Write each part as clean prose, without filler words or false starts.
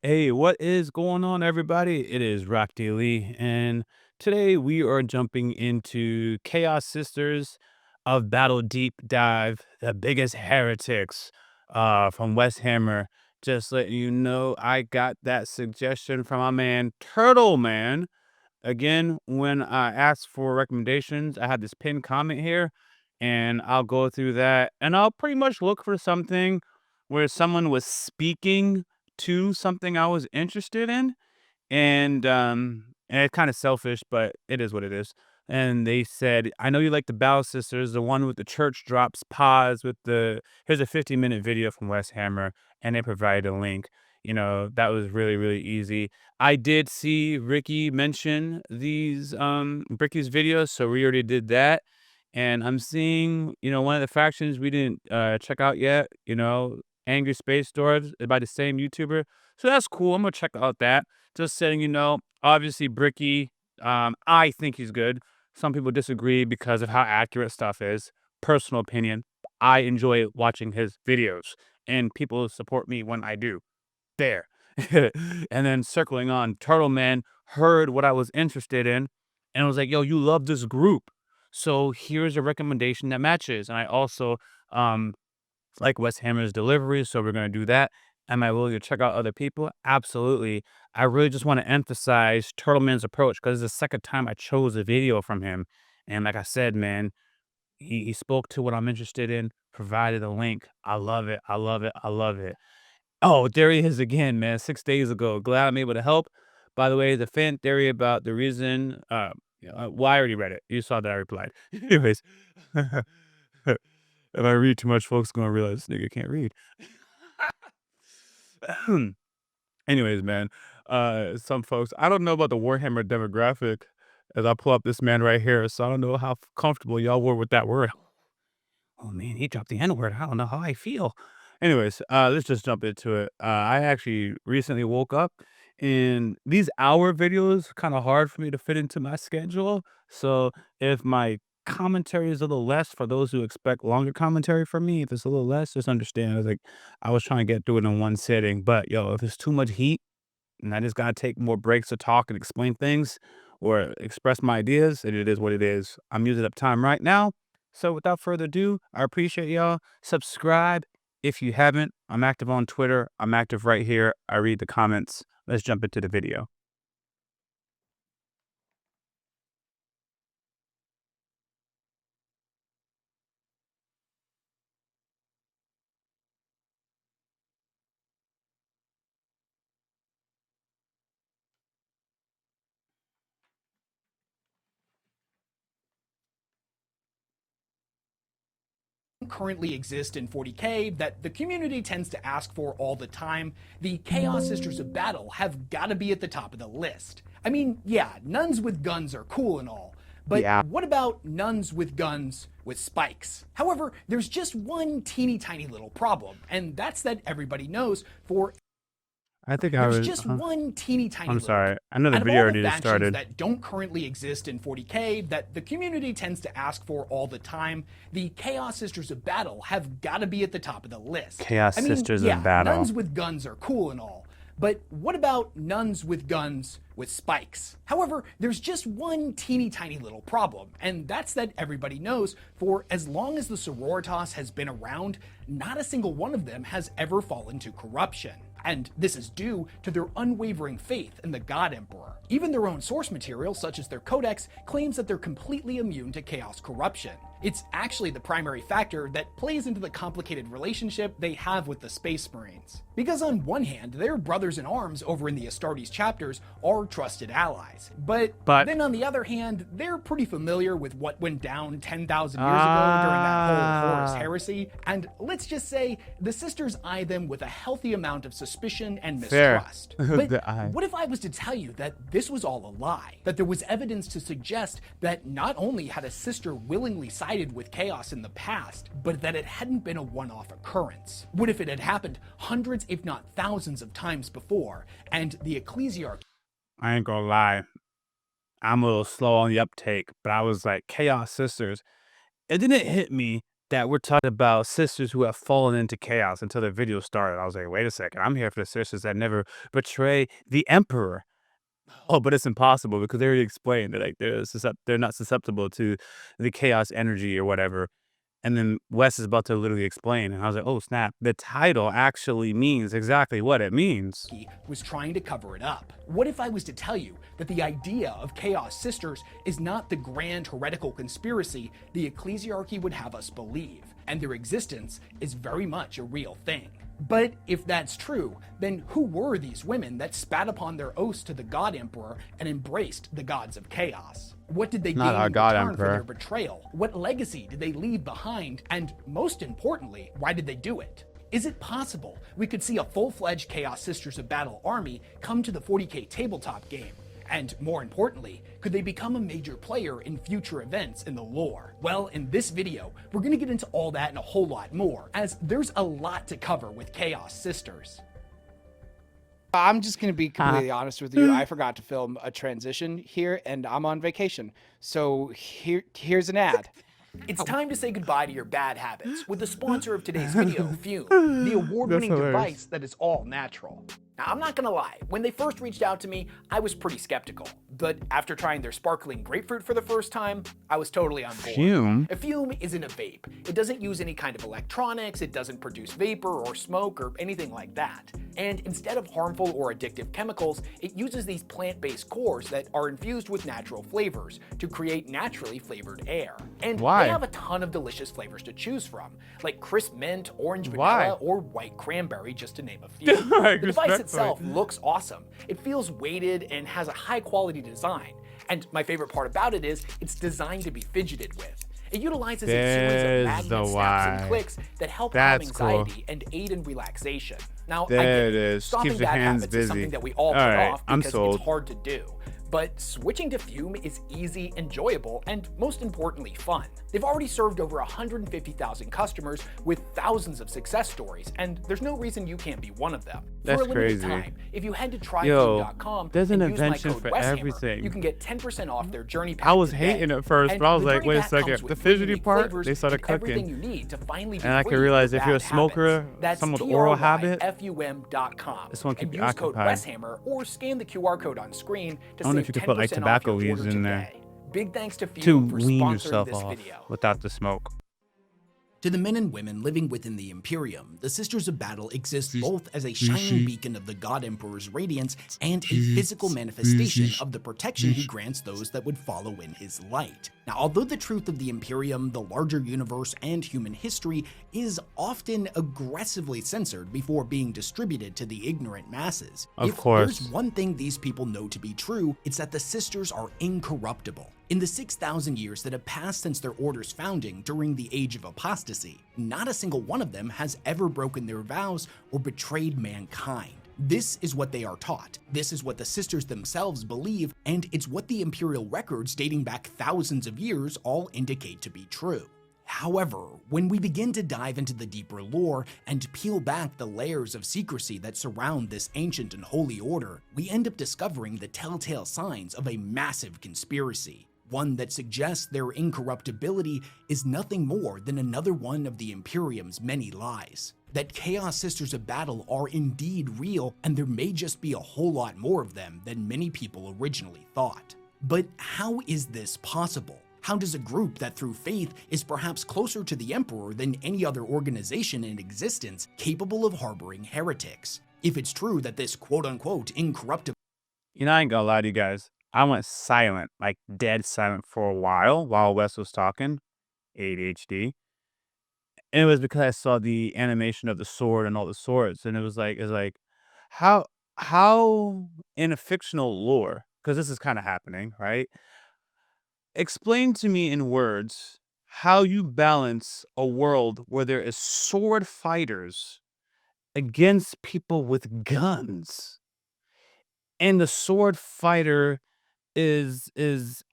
Hey, what is going on, everybody? It is Rock Daily, and today we are jumping into Chaos Sisters of Battle Deep Dive, the biggest heretics from West Hammer. Just letting you know, I got that suggestion from my man Turtle Man. Again, when I asked for recommendations, I had this pinned comment here, and I'll go through that, and I'll pretty much look for something where someone was speaking to something I was interested in, and it's kind of selfish, but it is what it is. And they said, "I know you like the Battle Sisters, the one with the church drops pause with the here's a 50-minute video from West Hammer," and they provided a link. That was really, really easy. I did see Ricky mention Ricky's videos, so we already did that. And I'm seeing, one of the factions we didn't check out yet, Angry Space Dwarves by the same YouTuber. So that's cool. I'm gonna check out that. Just saying, obviously Bricky, I think he's good. Some people disagree because of how accurate stuff is. Personal opinion. I enjoy watching his videos, and people support me when I do. There. And then circling on, Turtle Man heard what I was interested in and was like, yo, you love this group. So here's a recommendation that matches. And I also like West Hammer's delivery, so we're going to do that. Am I willing to check out other people? Absolutely. I really just want to emphasize Turtle Man's approach because it's the second time I chose a video from him. And like I said, man, he spoke to what I'm interested in, provided a link. I love it. I love it. I love it. Oh, there he is again, man, 6 days ago. Glad I'm able to help. By the way, the fan theory about the reason, well, I already read it. You saw that I replied. Anyways, if I read too much, folks gonna realize this nigga can't read. Anyways, man, some folks, I don't know about the Warhammer demographic as I pull up this man right here, so I don't know how comfortable y'all were with that word. Oh man, he dropped the N-word. I don't know how I feel. Anyways, let's just jump into it. I actually recently woke up and these hour videos kind of hard for me to fit into my schedule. So if my commentary is a little less for those who expect longer commentary from me, if it's a little less, just understand. I was trying to get through it in one sitting, but yo, if it's too much heat and I just gotta take more breaks to talk and explain things or express my ideas, and it is what it is. I'm using up time right now. So without further ado, I appreciate y'all. Subscribe if you haven't. I'm active on Twitter. I'm active right here. I read the comments. Let's jump into the video. Currently exist in 40K that the community tends to ask for all the time, the Chaos Sisters of Battle have got to be at the top of the list. I mean, yeah, nuns with guns are cool and all, but Yeah, what about nuns with guns with spikes? However, there's just one teeny tiny little problem, and that's that everybody knows for I think I there's was. just one teeny tiny I'm little. sorry. I know the Out of video all the already just factions started. that don't currently exist in 40K that the community tends to ask for all the time, the Chaos Sisters of Battle have got to be at the top of the list. Chaos I mean, Sisters of yeah, Battle. nuns with guns are cool and all, but what about nuns with guns with spikes? However, there's just one teeny tiny little problem, and that's that everybody knows for as long as the sororitas has been around, not a single one of them has ever fallen to corruption. And this is due to their unwavering faith in the God Emperor. Even their own source material, such as their codex, claims that they're completely immune to chaos corruption. It's actually the primary factor that plays into the complicated relationship they have with the Space Marines. Because on one hand, their brothers in arms over in the Astartes chapters are trusted allies. But But then on the other hand, they're pretty familiar with what went down 10,000 years ago during that whole Horus heresy, and let's just say the sisters eye them with a healthy amount of suspicion and fair. mistrust. But The eye. what if I was to tell you that this was all a lie? That there was evidence to suggest that not only had a sister willingly sided with chaos in the past, but that it hadn't been a one-off occurrence? What if it had happened hundreds, if not thousands of times before, and the ecclesiarchy I ain't gonna lie. I'm a little slow on the uptake, but I was like, Chaos Sisters. It didn't hit me that we're talking about sisters who have fallen into chaos until the video started. I was like, wait a second, I'm here for the sisters that never betray the emperor. Oh, but it's impossible because they already explained that like they're not susceptible to the chaos energy or whatever. And then Wes is about to literally explain, and I was like, "Oh snap! The title actually means exactly what it means." Was trying to cover it up. What if I was to tell you that the idea of Chaos Sisters is not the grand heretical conspiracy the ecclesiarchy would have us believe, and their existence is very much a real thing? But if that's true, then who were these women that spat upon their oaths to the God Emperor and embraced the gods of chaos? What did they Not gain our in God return for their Emperor. betrayal? What legacy did they leave behind? And most importantly, why did they do it? Is it possible we could see a full-fledged Chaos Sisters of Battle army come to the 40K tabletop game? And more importantly, could they become a major player in future events in the lore? Well, in this video, we're gonna get into all that and a whole lot more, as there's a lot to cover with Chaos Sisters. I'm just going to be completely honest with you. I forgot to film a transition here and I'm on vacation. So here's an ad. It's time to say goodbye to your bad habits with the sponsor of today's video, Fume, the award-winning device that is all natural. Now, I'm not gonna lie, when they first reached out to me, I was pretty skeptical. But after trying their sparkling grapefruit for the first time, I was totally on board. Fume? A fume isn't a vape. It doesn't use any kind of electronics, it doesn't produce vapor or smoke or anything like that. And instead of harmful or addictive chemicals, it uses these plant-based cores that are infused with natural flavors to create naturally flavored air. And Why? they have a ton of delicious flavors to choose from, like crisp mint, orange Why? vanilla, or white cranberry, just to name a few. Like, The device respectfully. itself looks awesome. It feels weighted and has a high-quality design. And my favorite part about it is it's designed to be fidgeted with. It utilizes a series There's of magnet the snaps and why. clicks that help calm That's cool. anxiety and aid in relaxation. Now, I There get it is. stopping Keeps your bad hands habits is something busy. that we all put Alright, off I'm because sold. it's hard to do. But switching to Fume is easy, enjoyable, and most importantly, fun. They've already served over 150,000 customers with thousands of success stories, and there's no reason you can't be one of them. That's for a limited crazy. time, if you head to Yo, tryfume.com there's an and use my invention code for WestHammer, everything. you can get 10% off their journey pack I was today. hating at first, And but I was the like, journey wait a pack comes second. with The 3 fidgety unique part, flavors they started and everything cooking. you need to finally be And I free can realize of if you're a bad smoker, habits. That's someone with oral habit, tryfum.com. this won't keep and you use code occupied. WestHammer or scan the QR code on screen to I wonder save if you could put like 10% off tobacco your leaves order in there today. Big thanks to to Fume for wean sponsoring yourself this off video. without the smoke. To the men and women living within the Imperium, the Sisters of Battle exist both as a shining beacon of the God Emperor's radiance and a physical manifestation of the protection he grants those that would follow in his light. Now, although the truth of the Imperium, the larger universe, and human history is often aggressively censored before being distributed to the ignorant masses, Of if course. there's one thing these people know to be true, it's that the Sisters are incorruptible. In the 6,000 years that have passed since their order's founding during the Age of Apostasy, not a single one of them has ever broken their vows or betrayed mankind. This is what they are taught. This is what the sisters themselves believe, and it's what the imperial records dating back thousands of years all indicate to be true. However, when we begin to dive into the deeper lore and peel back the layers of secrecy that surround this ancient and holy order, we end up discovering the telltale signs of a massive conspiracy. One that suggests their incorruptibility is nothing more than another one of the Imperium's many lies. That Chaos Sisters of Battle are indeed real, and there may just be a whole lot more of them than many people originally thought. But how is this possible? How does a group that through faith is perhaps closer to the Emperor than any other organization in existence capable of harboring heretics? If it's true that this quote-unquote incorruptible You know, I ain't gonna lie to you guys. I went silent, like dead silent for a while Wes was talking. ADHD. And it was because I saw the animation of the sword and all the swords, and it's like, how how in a fictional lore, because this is kind of happening, right? Explain to me in words how you balance a world where there is sword fighters against people with guns, and the sword fighter is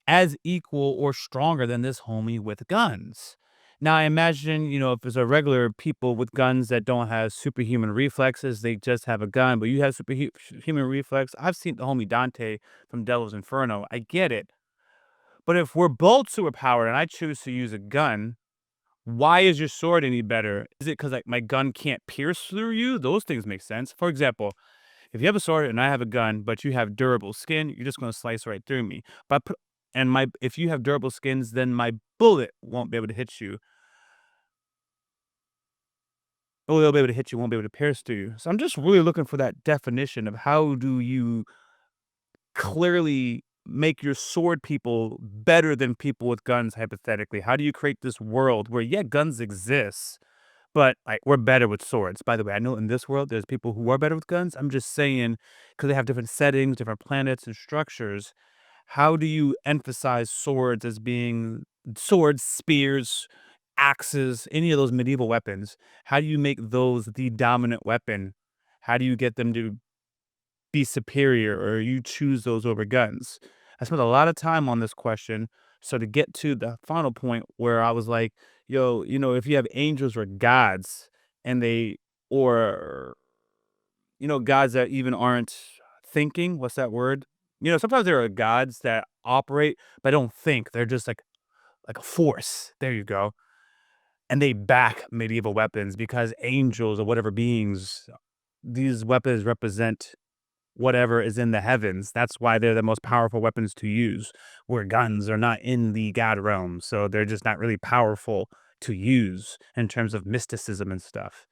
as equal or stronger than this homie with guns. Now I imagine, if it's a regular people with guns that don't have superhuman reflexes, they just have a gun, but you have superhuman reflex. I've seen the homie Dante from Devil's Inferno. I get it. But if we're both superpowered and I choose to use a gun, Why is your sword any better? Is it because like my gun can't pierce through you? Those things make sense. For example, if you have a sword and I have a gun, but you have durable skin, you're just gonna slice right through me. But put and my if you have durable skins, then my bullet won't be able to hit you. Oh, they'll be able to hit you, won't be able to pierce through you. So I'm just really looking for that definition of how do you clearly make your sword people better than people with guns, hypothetically? How do you create this world where, yeah, guns exist, but, like, we're better with swords? By the way, I know in this world, there's people who are better with guns. I'm just saying, because they have different settings, different planets and structures, how do you emphasize swords as being swords, spears, axes, any of those medieval weapons? How do you make those the dominant weapon? How do you get them to be superior, or you choose those over guns? I spent a lot of time on this question. So to get to the final point where I was like, yo, if you have angels or gods and or, gods that even aren't thinking, what's that word? Sometimes there are gods that operate, but don't think. They're just like a force. There you go. And they back medieval weapons because angels or whatever beings, these weapons represent whatever is in the heavens. That's why they're the most powerful weapons to use, where guns are not in the god realm. So they're just not really powerful to use in terms of mysticism and stuff.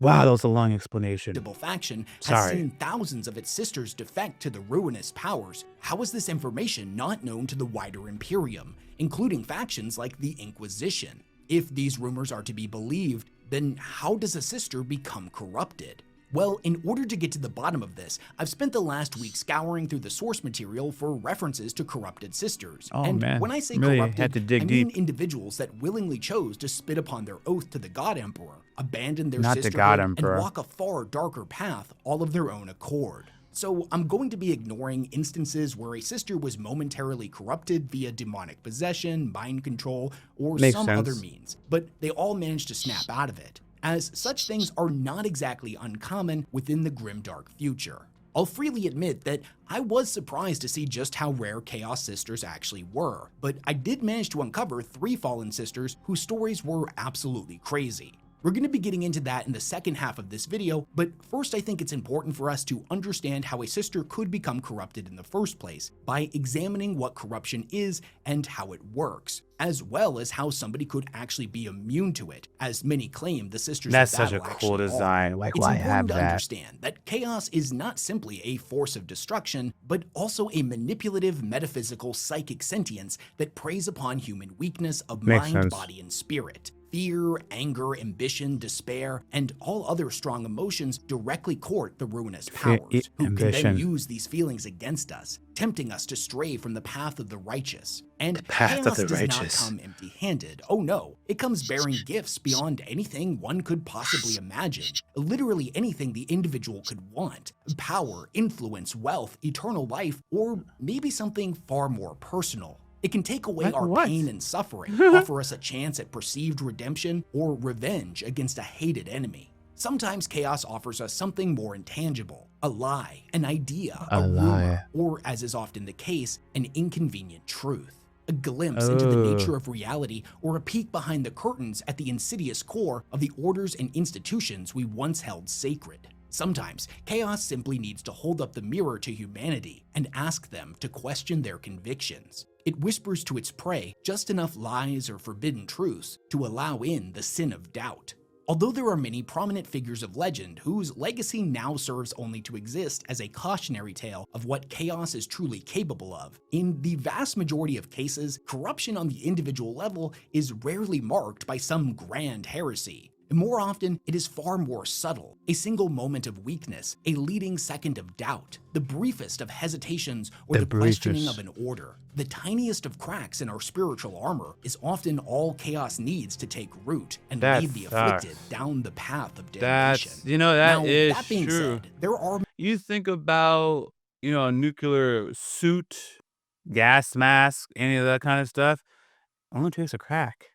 Wow, that was a long explanation. faction has Sorry. seen thousands of its sisters defect to the ruinous powers. How is this information not known to the wider Imperium, including factions like the Inquisition? If these rumors are to be believed, then how does a sister become corrupted? Well, in order to get to the bottom of this, I've spent the last week scouring through the source material for references to corrupted sisters. Oh, and man. when I say Really corrupted, had to dig I mean deep. individuals that willingly chose to spit upon their oath to the God Emperor, abandon their Not the sisterhood, God and Emperor. walk a far darker path all of their own accord. So I'm going to be ignoring instances where a sister was momentarily corrupted via demonic possession, mind control, or Makes some other sense. means, but they all managed to snap out of it, as such things are not exactly uncommon within the grimdark future. I'll freely admit that I was surprised to see just how rare Chaos Sisters actually were, but I did manage to uncover 3 fallen sisters whose stories were absolutely crazy. We're going to be getting into that in the second half of this video, but first I think it's important for us to understand how a sister could become corrupted in the first place by examining what corruption is and how it works, as well as how somebody could actually be immune to it, as many claim the Sisters That's of such a Battle cool actually design. are. Like, It's why important have to that? understand that chaos is not simply a force of destruction, but also a manipulative, metaphysical, psychic sentience that preys upon human weakness of Makes mind, sense. body, and spirit. Fear, anger, ambition, despair, and all other strong emotions directly court the ruinous powers, who can then Ambition. use these feelings against us, tempting us to stray from the path of the righteous. And path of chaos the does not righteous. come empty-handed. Oh no, it comes bearing gifts beyond anything one could possibly imagine. Literally anything the individual could want. Power, influence, wealth, eternal life, or maybe something far more personal. It can take away Like our what? pain and suffering, offer us a chance at perceived redemption or revenge against a hated enemy. Sometimes chaos offers us something more intangible, a lie, an idea, a rumor, or, as is often the case, an inconvenient truth. A glimpse into the nature of reality, or a peek behind the curtains at the insidious core of the orders and institutions we once held sacred. Sometimes, chaos simply needs to hold up the mirror to humanity and ask them to question their convictions. It whispers to its prey just enough lies or forbidden truths to allow in the sin of doubt. Although there are many prominent figures of legend whose legacy now serves only to exist as a cautionary tale of what chaos is truly capable of, in the vast majority of cases, corruption on the individual level is rarely marked by some grand heresy. More often, it is far more subtle, a single moment of weakness, a leading second of doubt, the briefest of hesitations, or the questioning of an order. The tiniest of cracks in our spiritual armor is often all chaos needs to take root and lead the afflicted down the path of damnation. That being true. said, there are You think about, a nuclear suit, gas mask, any of that kind of stuff, only takes a crack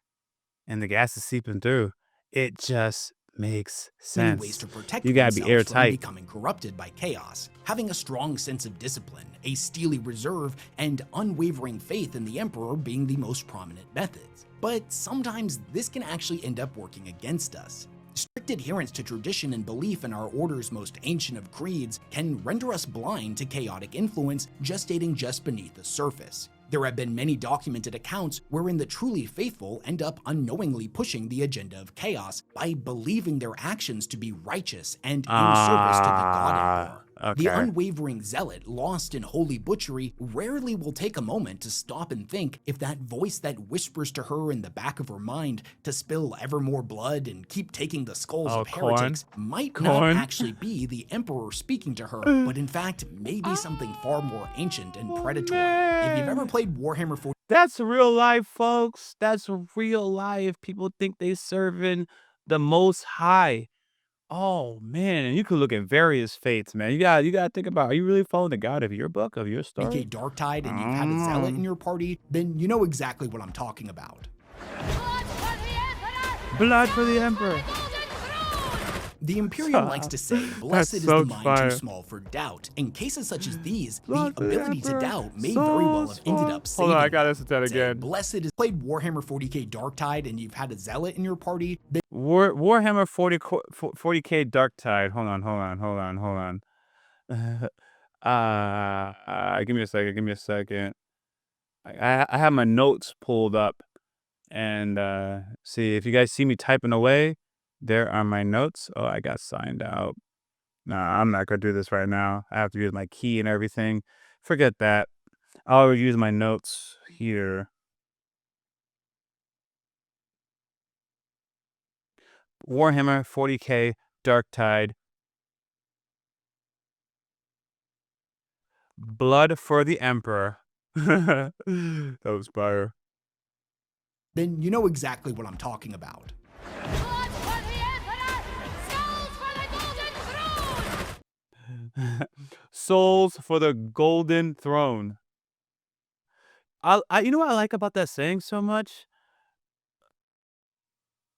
and the gas is seeping through. It just makes many ways to sense. protect You gotta be themselves from airtight. becoming corrupted by chaos. Having a strong sense of discipline, a steely reserve, and unwavering faith in the Emperor being the most prominent methods. But sometimes this can actually end up working against us. Strict adherence to tradition and belief in our order's most ancient of creeds can render us blind to chaotic influence gestating just beneath the surface. There have been many documented accounts wherein the truly faithful end up unknowingly pushing the agenda of chaos by believing their actions to be righteous and in service to the God Emperor. The Okay. unwavering zealot lost in holy butchery rarely will take a moment to stop and think if that voice that whispers to her in the back of her mind to spill ever more blood and keep taking the skulls Oh, of corn. heretics might not Corn. actually be the Emperor speaking to her, but in fact may be something far more ancient and predatory. If you've ever played Warhammer 40K, That's real life, folks. That's real life. People think they serving the Most High. Oh man, and you could look at various fates, man. You gotta think about, are you really following the God of your book, of your story? Darktide and you've had a zealot in your party, then you know exactly what I'm talking about. Blood for the Emperor. The Imperium likes to say, blessed is so the mind fire. too small for doubt. In cases such as these, the Blood for the ability to Emperor. doubt may very well have ended up saving Hold on, I gotta them. listen to that Say, again. blessed is played Warhammer 40K Darktide and you've had a zealot in your party, then Warhammer 40K Darktide. Hold on. Give me a second. I have my notes pulled up, and see if you guys see me typing away. There are my notes. Oh, I got signed out. Nah, I'm not gonna do this right now. I have to use my key and everything. Forget that. I'll use my notes here. Warhammer 40K Darktide. Blood for the Emperor. That was fire. then you know exactly what I'm talking about. Souls for the Golden Throne. You know what I like about that saying so much?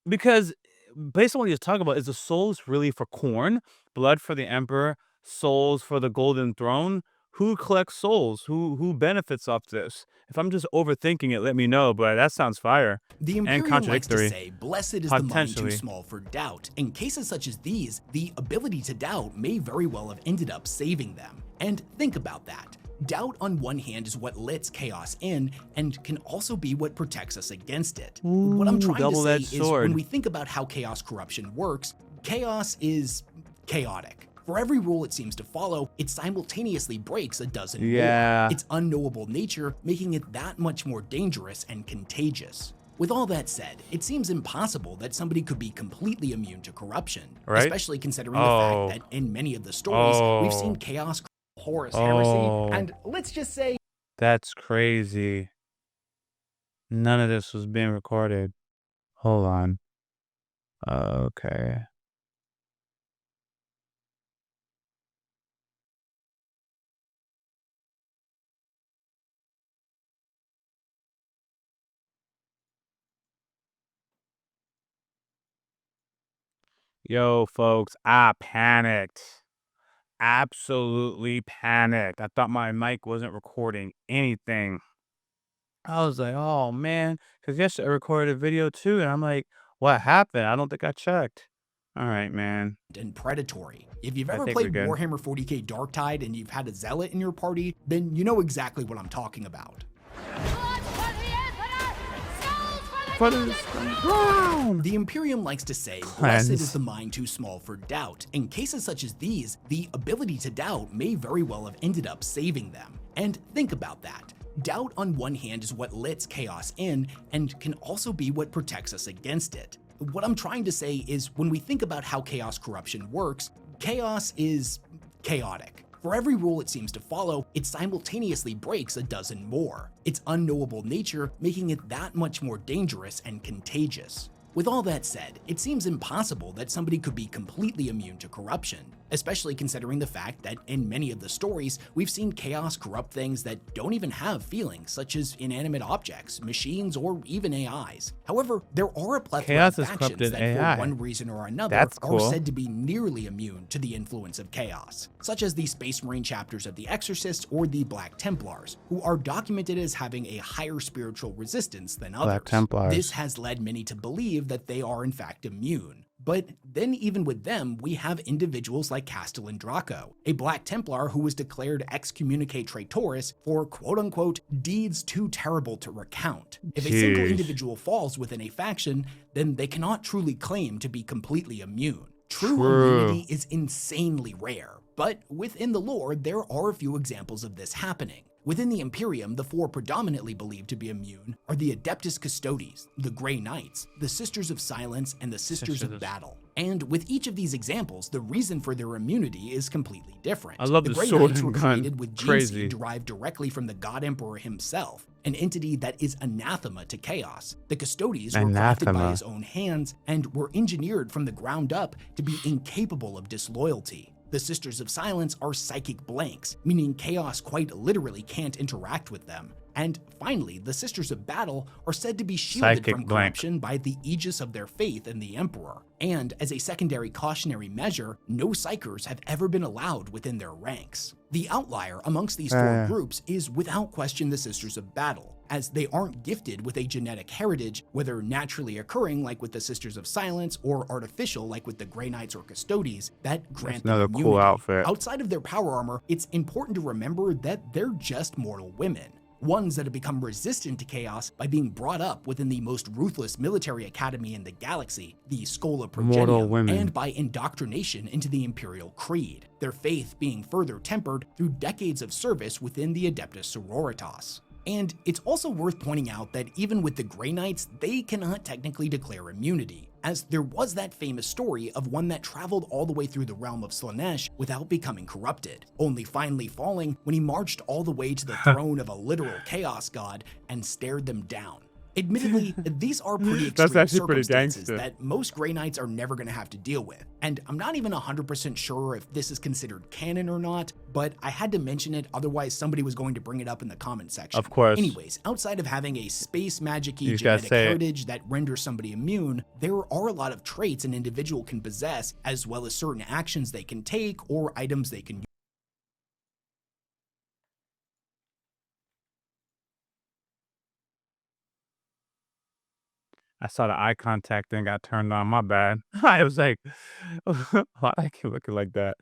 Because based on what he's talking about, is the souls really for corn? Blood for the Emperor, souls for the Golden Throne? Who collects souls? Who benefits off this? If I'm just overthinking it, let me know, but that sounds fire. The And Imperium likes to contradictory. say, blessed is the mind too Potentially. small for doubt. In cases such as these, the ability to doubt may very well have ended up saving them. And think about that. Doubt on one hand is what lets chaos in and can also be what protects us against it. What I'm trying to say double-edged is sword. when we think about how chaos corruption works, chaos is chaotic. For every rule it seems to follow, it simultaneously breaks a dozen Yeah. more. Its unknowable nature making it that much more dangerous and contagious. With all that said, it seems impossible that somebody could be completely immune to corruption, Right? especially considering the Oh. fact that in many of the stories, we've seen Oh. chaos, Horus heresy, Oh. and let's just say That's crazy. None of this was being recorded. Hold on. Okay. Yo, folks, I panicked. Absolutely panicked. I thought my mic wasn't recording anything. I was like, oh man, because yesterday I recorded a video too, and I'm like, what happened? I don't think I checked. All right, man. and predatory. If you've I ever think we're played good. Warhammer 40K Darktide and you've had a zealot in your party, then you know exactly what I'm talking about. For the ground. The Imperium likes to say, blessed Cleanse. is the mind too small for doubt. In cases such as these, the ability to doubt may very well have ended up saving them. And think about that. Doubt on one hand is what lets chaos in and can also be what protects us against it. What I'm trying to say is when we think about how chaos corruption works, chaos is chaotic. For every rule it seems to follow, it simultaneously breaks a dozen more. Its unknowable nature making it that much more dangerous and contagious. With all that said, it seems impossible that somebody could be completely immune to corruption, especially considering the fact that in many of the stories, we've seen chaos corrupt things that don't even have feelings, such as inanimate objects, machines, or even AIs. However, there are a plethora Chaos of has factions corrupted that AI. for one reason or another That's are cool. said to be nearly immune to the influence of chaos, such as the Space Marine chapters of The Exorcist or the Black Templars, who are documented as having a higher spiritual resistance than others. Black Templars. This has led many to believe that they are in fact immune. But then even with them, we have individuals like Castellan Draco, a Black Templar who was declared excommunicate traitoris for quote-unquote deeds too terrible to recount. If a single Jeez. individual falls within a faction, then they cannot truly claim to be completely immune. True True. immunity is insanely rare, but within the lore, there are a few examples of this happening. Within the Imperium, the four predominantly believed to be immune are the Adeptus Custodes, the Grey Knights, the Sisters of Silence, and the Sisters of Battle. And with each of these examples, the reason for their immunity is completely different. I love the Grey sword Knights were and gun. created with gene Crazy. seed derived directly from the God Emperor himself, an entity that is anathema to chaos. The Custodes were crafted by Anathema. his own hands and were engineered from the ground up to be incapable of disloyalty. The Sisters of Silence are psychic blanks, meaning chaos quite literally can't interact with them. And finally, the Sisters of Battle are said to be shielded Psychic from blank. corruption by the aegis of their faith in the Emperor. And as a secondary cautionary measure, no psychers have ever been allowed within their ranks. The outlier amongst these four groups is without question the Sisters of Battle, as they aren't gifted with a genetic heritage, whether naturally occurring like with the Sisters of Silence or artificial like with the Grey Knights or Custodes, that grant them another immunity. cool outfit. Outside of their power armor, it's important to remember that they're just mortal women. Ones that have become resistant to chaos by being brought up within the most ruthless military academy in the galaxy, the Schola Mortal Progenium, women. and by indoctrination into the Imperial Creed, their faith being further tempered through decades of service within the Adeptus Sororitas. And it's also worth pointing out that even with the Grey Knights, they cannot technically declare immunity, as there was that famous story of one that traveled all the way through the realm of Slaanesh without becoming corrupted, only finally falling when he marched all the way to the throne of a literal chaos god and stared them down. Admittedly, these are pretty That's extreme actually pretty circumstances gangster. that most Grey Knights are never going to have to deal with. And I'm not even 100% sure if this is considered canon or not, but I had to mention it, otherwise somebody was going to bring it up in the comment section. Of course. Anyways, outside of having a space magic-y You just gotta genetic say it. heritage that renders somebody immune, there are a lot of traits an individual can possess, as well as certain actions they can take or items they can use. I saw the eye contact thing got turned on. My bad. I was like, why I keep looking like that?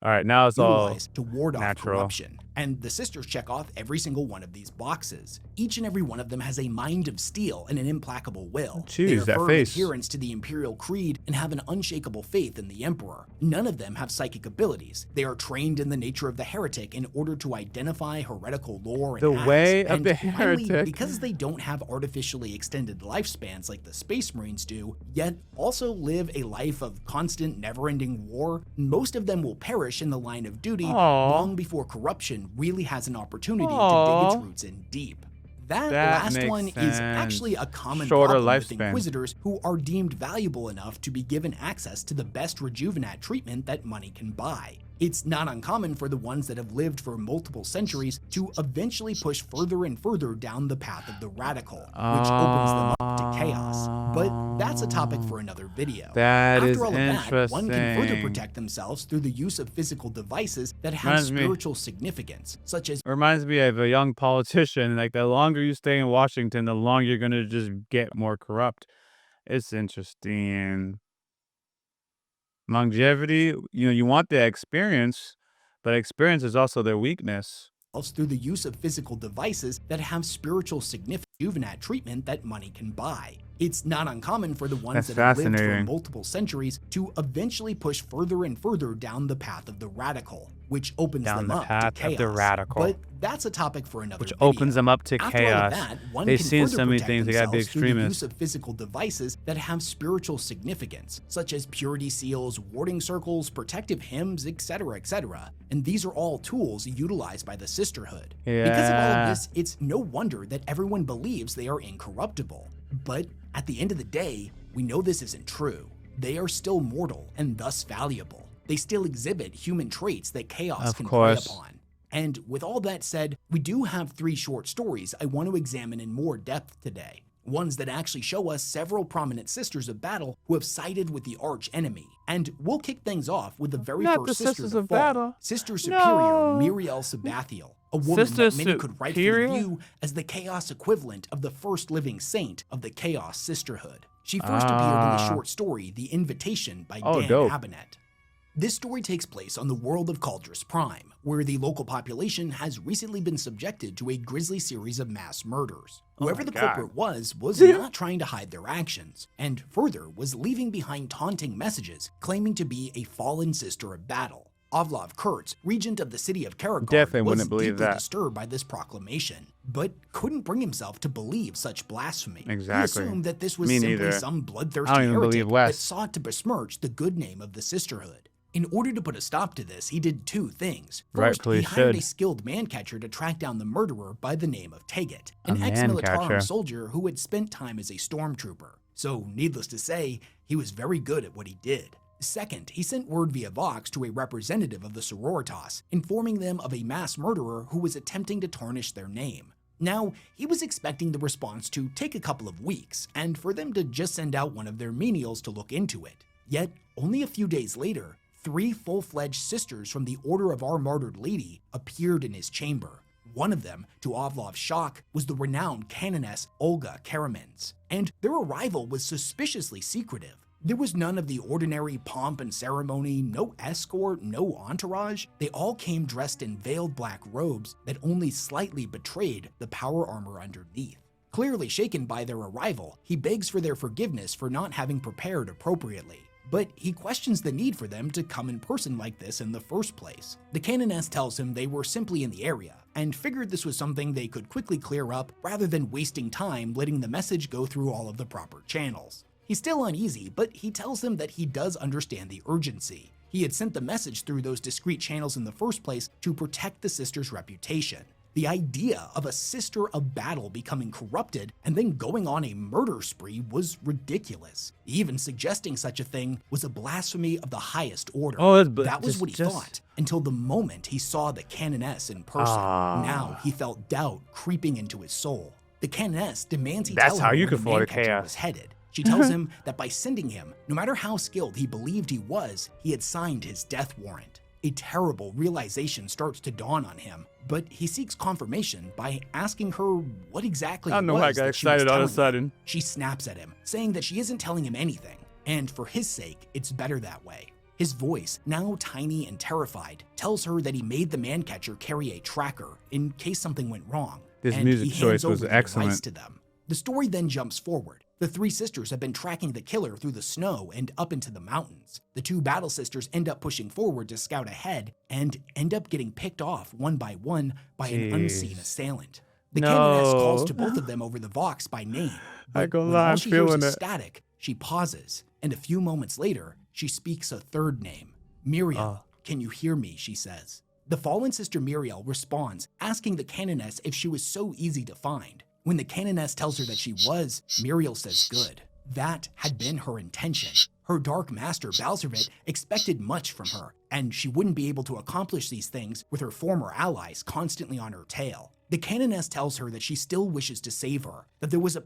All right, now it's all Utilize to ward off natural. corruption, and the sisters check off every single one of these boxes. Each and every one of them has a mind of steel and an implacable will. They Jeez, are that firm face. adherents to the Imperial Creed and have an unshakable faith in the Emperor. None of them have psychic abilities. They are trained in the nature of the heretic in order to identify heretical lore and The acts. way of And the finally, heretic. because they don't have artificially extended lifespans like the Space Marines do, yet also live a life of constant, never-ending war, most of them will perish in the line of duty Aw. long before corruption really has an opportunity to dig Aw. its roots in deep. That That last makes one is actually a sense. common Shorter problem with lifespan. Inquisitors who are deemed valuable enough to be given access to the best rejuvenat treatment that money can buy. It's not uncommon for the ones that have lived for multiple centuries to eventually push further and further down the path of the radical, which opens them up to chaos. But that's a topic for another video. That After is all of that, one can further interesting. protect themselves through the use of physical devices that have Reminds me- spiritual significance, such as Reminds me of a young politician. Like, the longer you stay in Washington, the longer you're going to just get more corrupt. It's interesting. Longevity, you want the experience, but experience is also their weakness. through the use of physical devices that have spiritual significance, rejuvenat treatment that money can buy. It's not uncommon for the ones That's that have lived for fascinating. multiple centuries to eventually push further and further down the path of the radical, which opens Down them the up path to of chaos. the radical. But that's a topic for another Which video. opens them up to After all of chaos. that, one They've can seen further so many protect things, they gotta be themselves through the extremists. use of physical devices that have spiritual significance, such as purity seals, warding circles, protective hymns, etc., etc. And these are all tools utilized by the sisterhood. Because of all Yeah. of this, it's no wonder that everyone believes they are incorruptible. But At the end of the day, we know this isn't true. They are still mortal and thus valuable. They still exhibit human traits that chaos can prey upon. And with all that said, we do have 3 short stories I want to examine in more depth today. Ones that actually show us several prominent sisters of battle who have sided with the arch enemy. And we'll kick things off with the very first sister to fall, Sister Superior Muriel Sabathiel, a woman that many could rightfully view as the chaos equivalent of the first living saint of the Chaos Sisterhood. She first appeared in the short story The Invitation by Dan Abnett. This story takes place on the world of Kaldris Prime, where the local population has recently been subjected to a grisly series of mass murders. Whoever the culprit was not trying to hide their actions, and further was leaving behind taunting messages claiming to be a fallen sister of battle. Ovlov Kurtz, regent of the city of Karagard, was deeply disturbed by this proclamation, but couldn't bring himself to believe such blasphemy. He assumed that this was simply some bloodthirsty heretic that sought to besmirch the good name of the sisterhood. In order to put a stop to this, he did 2 things. First, he hired a skilled man-catcher to track down the murderer by the name of Teget, an ex-Militarum soldier who had spent time as a stormtrooper. So, needless to say, he was very good at what he did. Second, he sent word via Vox to a representative of the Sororitas, informing them of a mass murderer who was attempting to tarnish their name. Now, he was expecting the response to take a couple of weeks, and for them to just send out one of their menials to look into it. Yet, only a few days later, 3 full-fledged sisters from the Order of Our Martyred Lady appeared in his chamber. One of them, to Ovlov's shock, was the renowned canoness Olga Karamins, and their arrival was suspiciously secretive. There was none of the ordinary pomp and ceremony, no escort, no entourage. They all came dressed in veiled black robes that only slightly betrayed the power armor underneath. Clearly shaken by their arrival, he begs for their forgiveness for not having prepared appropriately. But he questions the need for them to come in person like this in the first place. The canoness tells him they were simply in the area, and figured this was something they could quickly clear up rather than wasting time letting the message go through all of the proper channels. He's still uneasy, but he tells them that he does understand the urgency. He had sent the message through those discreet channels in the first place to protect the sister's reputation. The idea of a sister of battle becoming corrupted and then going on a murder spree was ridiculous. Even suggesting such a thing was a blasphemy of the highest order. That was what he thought, until the moment he saw the canoness in person. Now he felt doubt creeping into his soul. The canoness demands he tell him where the man-catcher was headed. She tells him that by sending him, no matter how skilled he believed he was, he had signed his death warrant. A terrible realization starts to dawn on him, but he seeks confirmation by asking her what exactly it was that she was telling him. She snaps at him, saying that she isn't telling him anything, and for his sake, it's better that way. His voice, now tiny and terrified, tells her that he made the man-catcher carry a tracker in case something went wrong, and music he choice hands over was the excellent device to them. The story then jumps forward. The 3 sisters have been tracking the killer through the snow and up into the mountains. The 2 battle sisters end up pushing forward to scout ahead and end up getting picked off one by one by an unseen assailant. The canoness calls to both of them over the Vox by name, but when all she hears is static, she pauses, and a few moments later, she speaks a third name. Muriel, can you hear me, she says. The fallen sister Muriel responds, asking the canoness if she was so easy to find. When the canoness tells her that she was, Muriel says good. That had been her intention. Her dark master, Balzervit, expected much from her, and she wouldn't be able to accomplish these things with her former allies constantly on her tail. The canoness tells her that she still wishes to save her, that there was a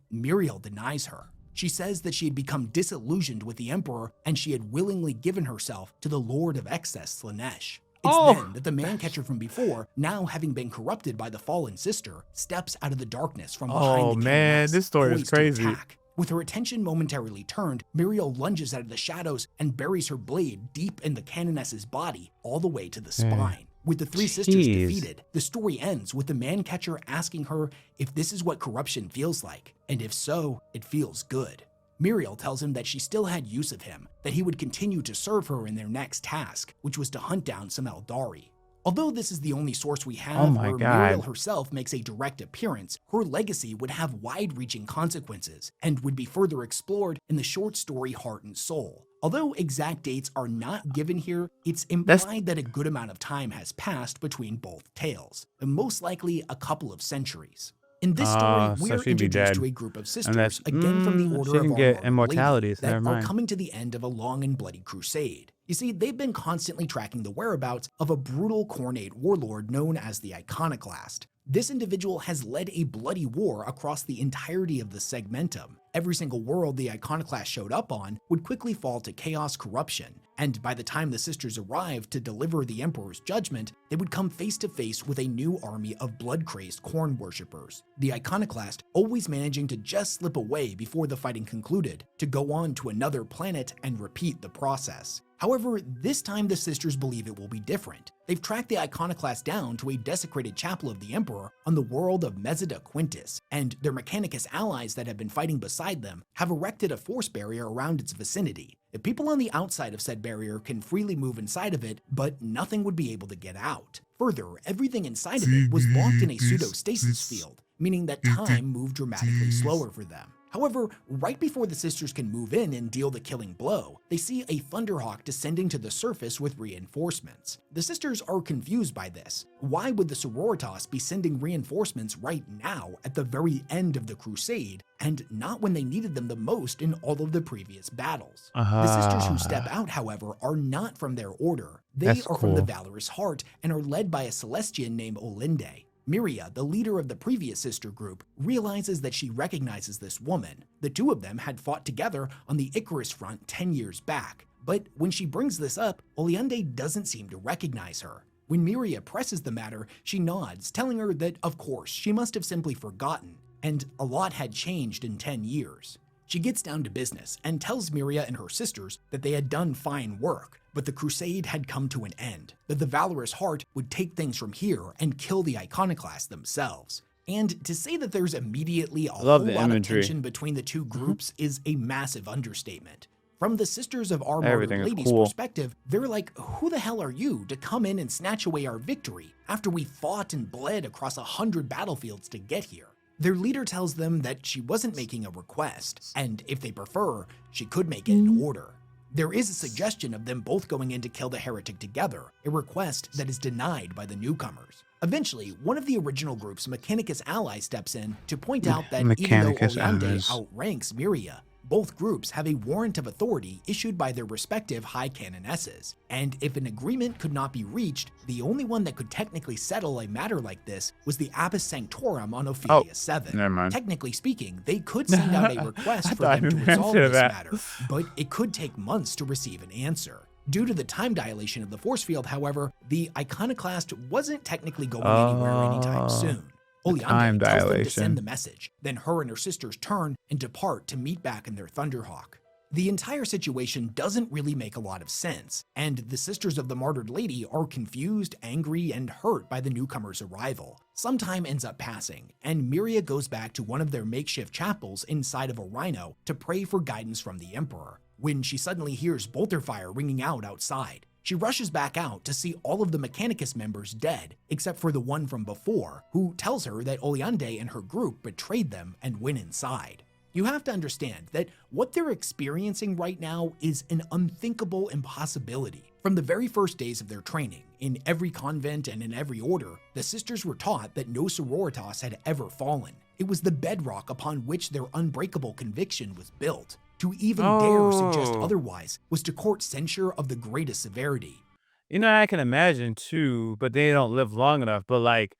Muriel denies her. She says that she had become disillusioned with the Emperor and she had willingly given herself to the Lord of Excess, Slanesh. It's then that the man-catcher from before, now having been corrupted by the fallen sister, steps out of the darkness from behind the canoness, this story is crazy. With her attention momentarily turned, Muriel lunges out of the shadows and buries her blade deep in the canoness's body, all the way to the spine. With the 3 sisters defeated, the story ends with the man-catcher asking her if this is what corruption feels like, and if so, it feels good. Muriel tells him that she still had use of him, that he would continue to serve her in their next task, which was to hunt down some Eldari. Although this is the only source we have where Muriel herself makes a direct appearance, her legacy would have wide-reaching consequences and would be further explored in the short story Heart and Soul. Although exact dates are not given here, it's implied that a good amount of time has passed between both tales, and most likely a couple of centuries. In this story, So we're she'd be introduced dead. to a group of And that's sisters, again from the she Order of didn't Our get Martyred immortality, Lady, so that never are mind. coming to the end of a long and bloody crusade. You see, they've been constantly tracking the whereabouts of a brutal Khornate warlord known as the Iconoclast. This individual has led a bloody war across the entirety of the segmentum. Every single world the Iconoclast showed up on would quickly fall to chaos corruption, and by the time the sisters arrived to deliver the Emperor's judgment, they would come face to face with a new army of blood-crazed Khorne worshippers. The Iconoclast always managing to just slip away before the fighting concluded, to go on to another planet and repeat the process. However, this time the sisters believe it will be different. They've tracked the Iconoclast down to a desecrated chapel of the Emperor on the world of Mesida Quintus, and their Mechanicus allies that have been fighting beside them have erected a force barrier around its vicinity. The people on the outside of said barrier can freely move inside of it, but nothing would be able to get out. Further, everything inside of it was locked in a pseudostasis field, meaning that time moved dramatically slower for them. However, right before the sisters can move in and deal the killing blow, they see a Thunderhawk descending to the surface with reinforcements. The sisters are confused by this. Why would the Sororitas be sending reinforcements right now at the very end of the crusade, and not when they needed them the most in all of the previous battles? The sisters who step out, however, are not from their order. They That's are from the cool. Valorous Heart and are led by a Celestian named Oolande. Muriel, the leader of the previous sister group, realizes that she recognizes this woman. The two of them had fought together on the Icarus front 10 years back, but when she brings this up, Oolande doesn't seem to recognize her. When Muriel presses the matter, she nods, telling her that of course she must have simply forgotten, and a lot had changed in 10 years. She gets down to business and tells Muriel and her sisters that they had done fine work, but the crusade had come to an end, that the Valorous Heart would take things from here and kill the Iconoclasts themselves. And to say that there's immediately a whole the lot of imagery. tension between the two groups is a massive understatement. From the Sisters of Our Everything Martyred is Lady's cool. perspective, they're like, who the hell are you to come in and snatch away our victory after we fought and bled across 100 battlefields to get here? Their leader tells them that she wasn't making a request, and if they prefer, she could make it an order. There is a suggestion of them both going in to kill the heretic together, a request that is denied by the newcomers. Eventually, one of the original group's Mechanicus allies steps in to point out that even though Mechanicus Oolande allies. outranks Muriel, both groups have a warrant of authority issued by their respective high canonesses, and if an agreement could not be reached, the only one that could technically settle a matter like this was the Abbess Sanctorum on Ophelia 7. never mind. Technically speaking, they could send out a request I for thought them to you resolve answered this that. matter, but it could take months to receive an answer. Due to the time dilation of the force field, however, the Iconoclast wasn't technically going anywhere anytime soon. time Oolande tells them to dilation. send the message, then her and her sisters turn and depart to meet back in their Thunderhawk. The entire situation doesn't really make a lot of sense, and the Sisters of the Martyred Lady are confused, angry, and hurt by the newcomer's arrival. Some time ends up passing, and Muriel goes back to one of their makeshift chapels inside of a rhino to pray for guidance from the Emperor, when she suddenly hears bolter fire ringing out outside. She rushes back out to see all of the Mechanicus members dead, except for the one from before, who tells her that Oolande and her group betrayed them and went inside. You have to understand that what they're experiencing right now is an unthinkable impossibility. From the very first days of their training, in every convent and in every order, the sisters were taught that no sororitas had ever fallen. It was the bedrock upon which their unbreakable conviction was built. To even dare suggest otherwise was to court censure of the greatest severity. You know, I can imagine too, but they don't live long enough. But like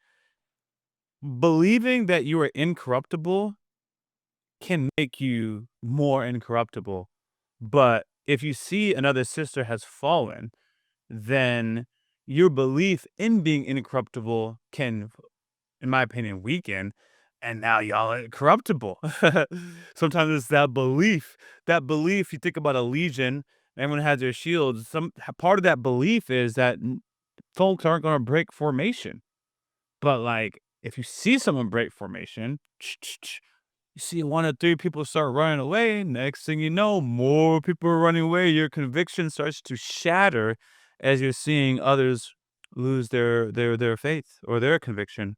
believing that you are incorruptible can make you more incorruptible. But if you see another sister has fallen, then your belief in being incorruptible can, in my opinion, weaken. And now y'all are corruptible. Sometimes it's that belief. That belief, you think about a legion, everyone has their shields. Part of that belief is that folks aren't going to break formation. But like, if you see someone break formation, you see 1 or 3 people start running away. Next thing you know, more people are running away. Your conviction starts to shatter as you're seeing others lose their faith or their conviction.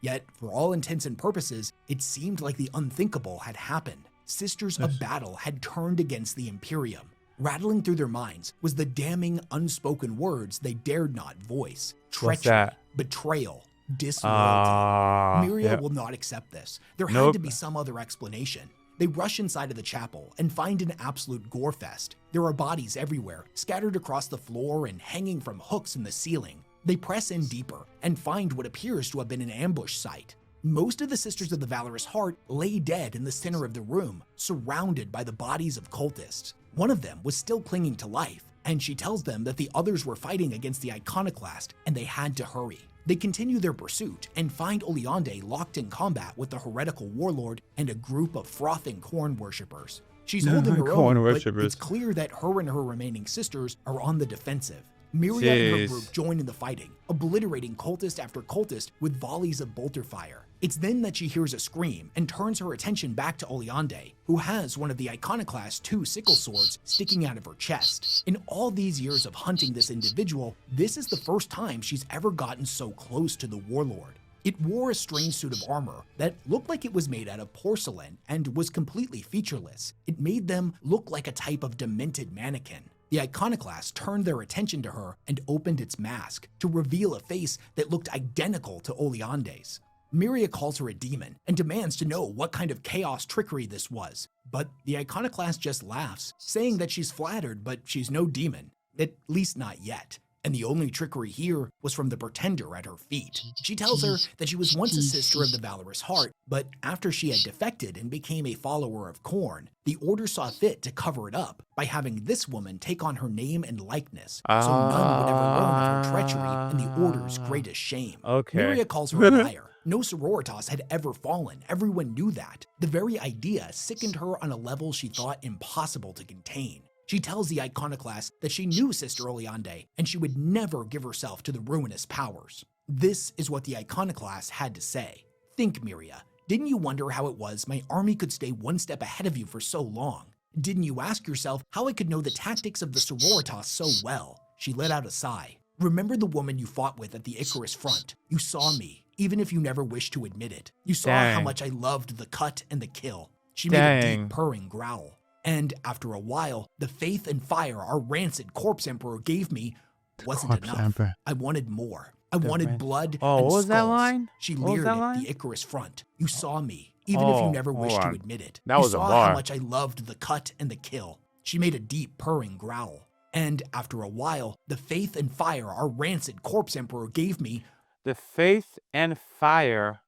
Yet, for all intents and purposes, it seemed like the unthinkable had happened. Sisters of Battle had turned against the Imperium. Rattling through their minds was the damning, unspoken words they dared not voice. Treachery, that? betrayal, Disloyalty. Muriel Yeah. will not accept this. There had Nope. to be some other explanation. They rush inside of the chapel and find an absolute gore fest. There are bodies everywhere, scattered across the floor and hanging from hooks in the ceiling. They press in deeper and find what appears to have been an ambush site. Most of the Sisters of the Valorous Heart lay dead in the center of the room, surrounded by the bodies of cultists. One of them was still clinging to life, and she tells them that the others were fighting against the iconoclast and they had to hurry. They continue their pursuit and find Oolande locked in combat with the heretical warlord and a group of frothing corn worshippers. She's holding her Corn own, but worshippers. it's clear that her and her remaining sisters are on the defensive. Muriel and her Jeez. group join in the fighting, obliterating cultist after cultist with volleys of bolter fire. It's then that she hears a scream and turns her attention back to Oolande, who has one of the iconoclast's 2 sickle swords sticking out of her chest. In all these years of hunting this individual, this is the first time she's ever gotten so close to the warlord. It wore a strange suit of armor that looked like it was made out of porcelain and was completely featureless. It made them look like a type of demented mannequin. The iconoclast turned their attention to her and opened its mask to reveal a face that looked identical to Oleande's. Miria calls her a demon and demands to know what kind of chaos trickery this was, but the iconoclast just laughs, saying that she's flattered but she's no demon, at least not yet. And the only trickery here was from the pretender at her feet. She tells her that she was once a sister of the Valorous Heart, but after she had defected and became a follower of Khorne, the Order saw fit to cover it up by having this woman take on her name and likeness, so none would ever learn of her treachery and the Order's greatest shame. Okay. Miria calls her a liar. No sororitas had ever fallen, everyone knew that. The very idea sickened her on a level she thought impossible to contain. She tells the iconoclast that she knew Sister Oolande and she would never give herself to the ruinous powers. This is what the iconoclast had to say. Think, Miria, didn't you wonder how it was my army could stay one step ahead of you for so long? Didn't you ask yourself how I could know the tactics of the sororitas so well? She let out a sigh. Remember the woman you fought with at the Icarus front? You saw me, even if you never wished to admit it. You saw how Dang. much I loved the cut and the kill. She made a Dang. deep purring growl. And after a while, the faith and fire our rancid corpse emperor gave me wasn't Corpse enough. Emperor. I wanted more. I wanted blood Oh, and what was that skulls. line? She What was leered that at line? the Icarus front. You saw me, even if you Oh, never wished hold to on. admit it. That You was a saw bar. how much I loved the cut and the kill. She made a deep purring growl. And after a while, the faith and fire our rancid corpse emperor gave me The faith and fire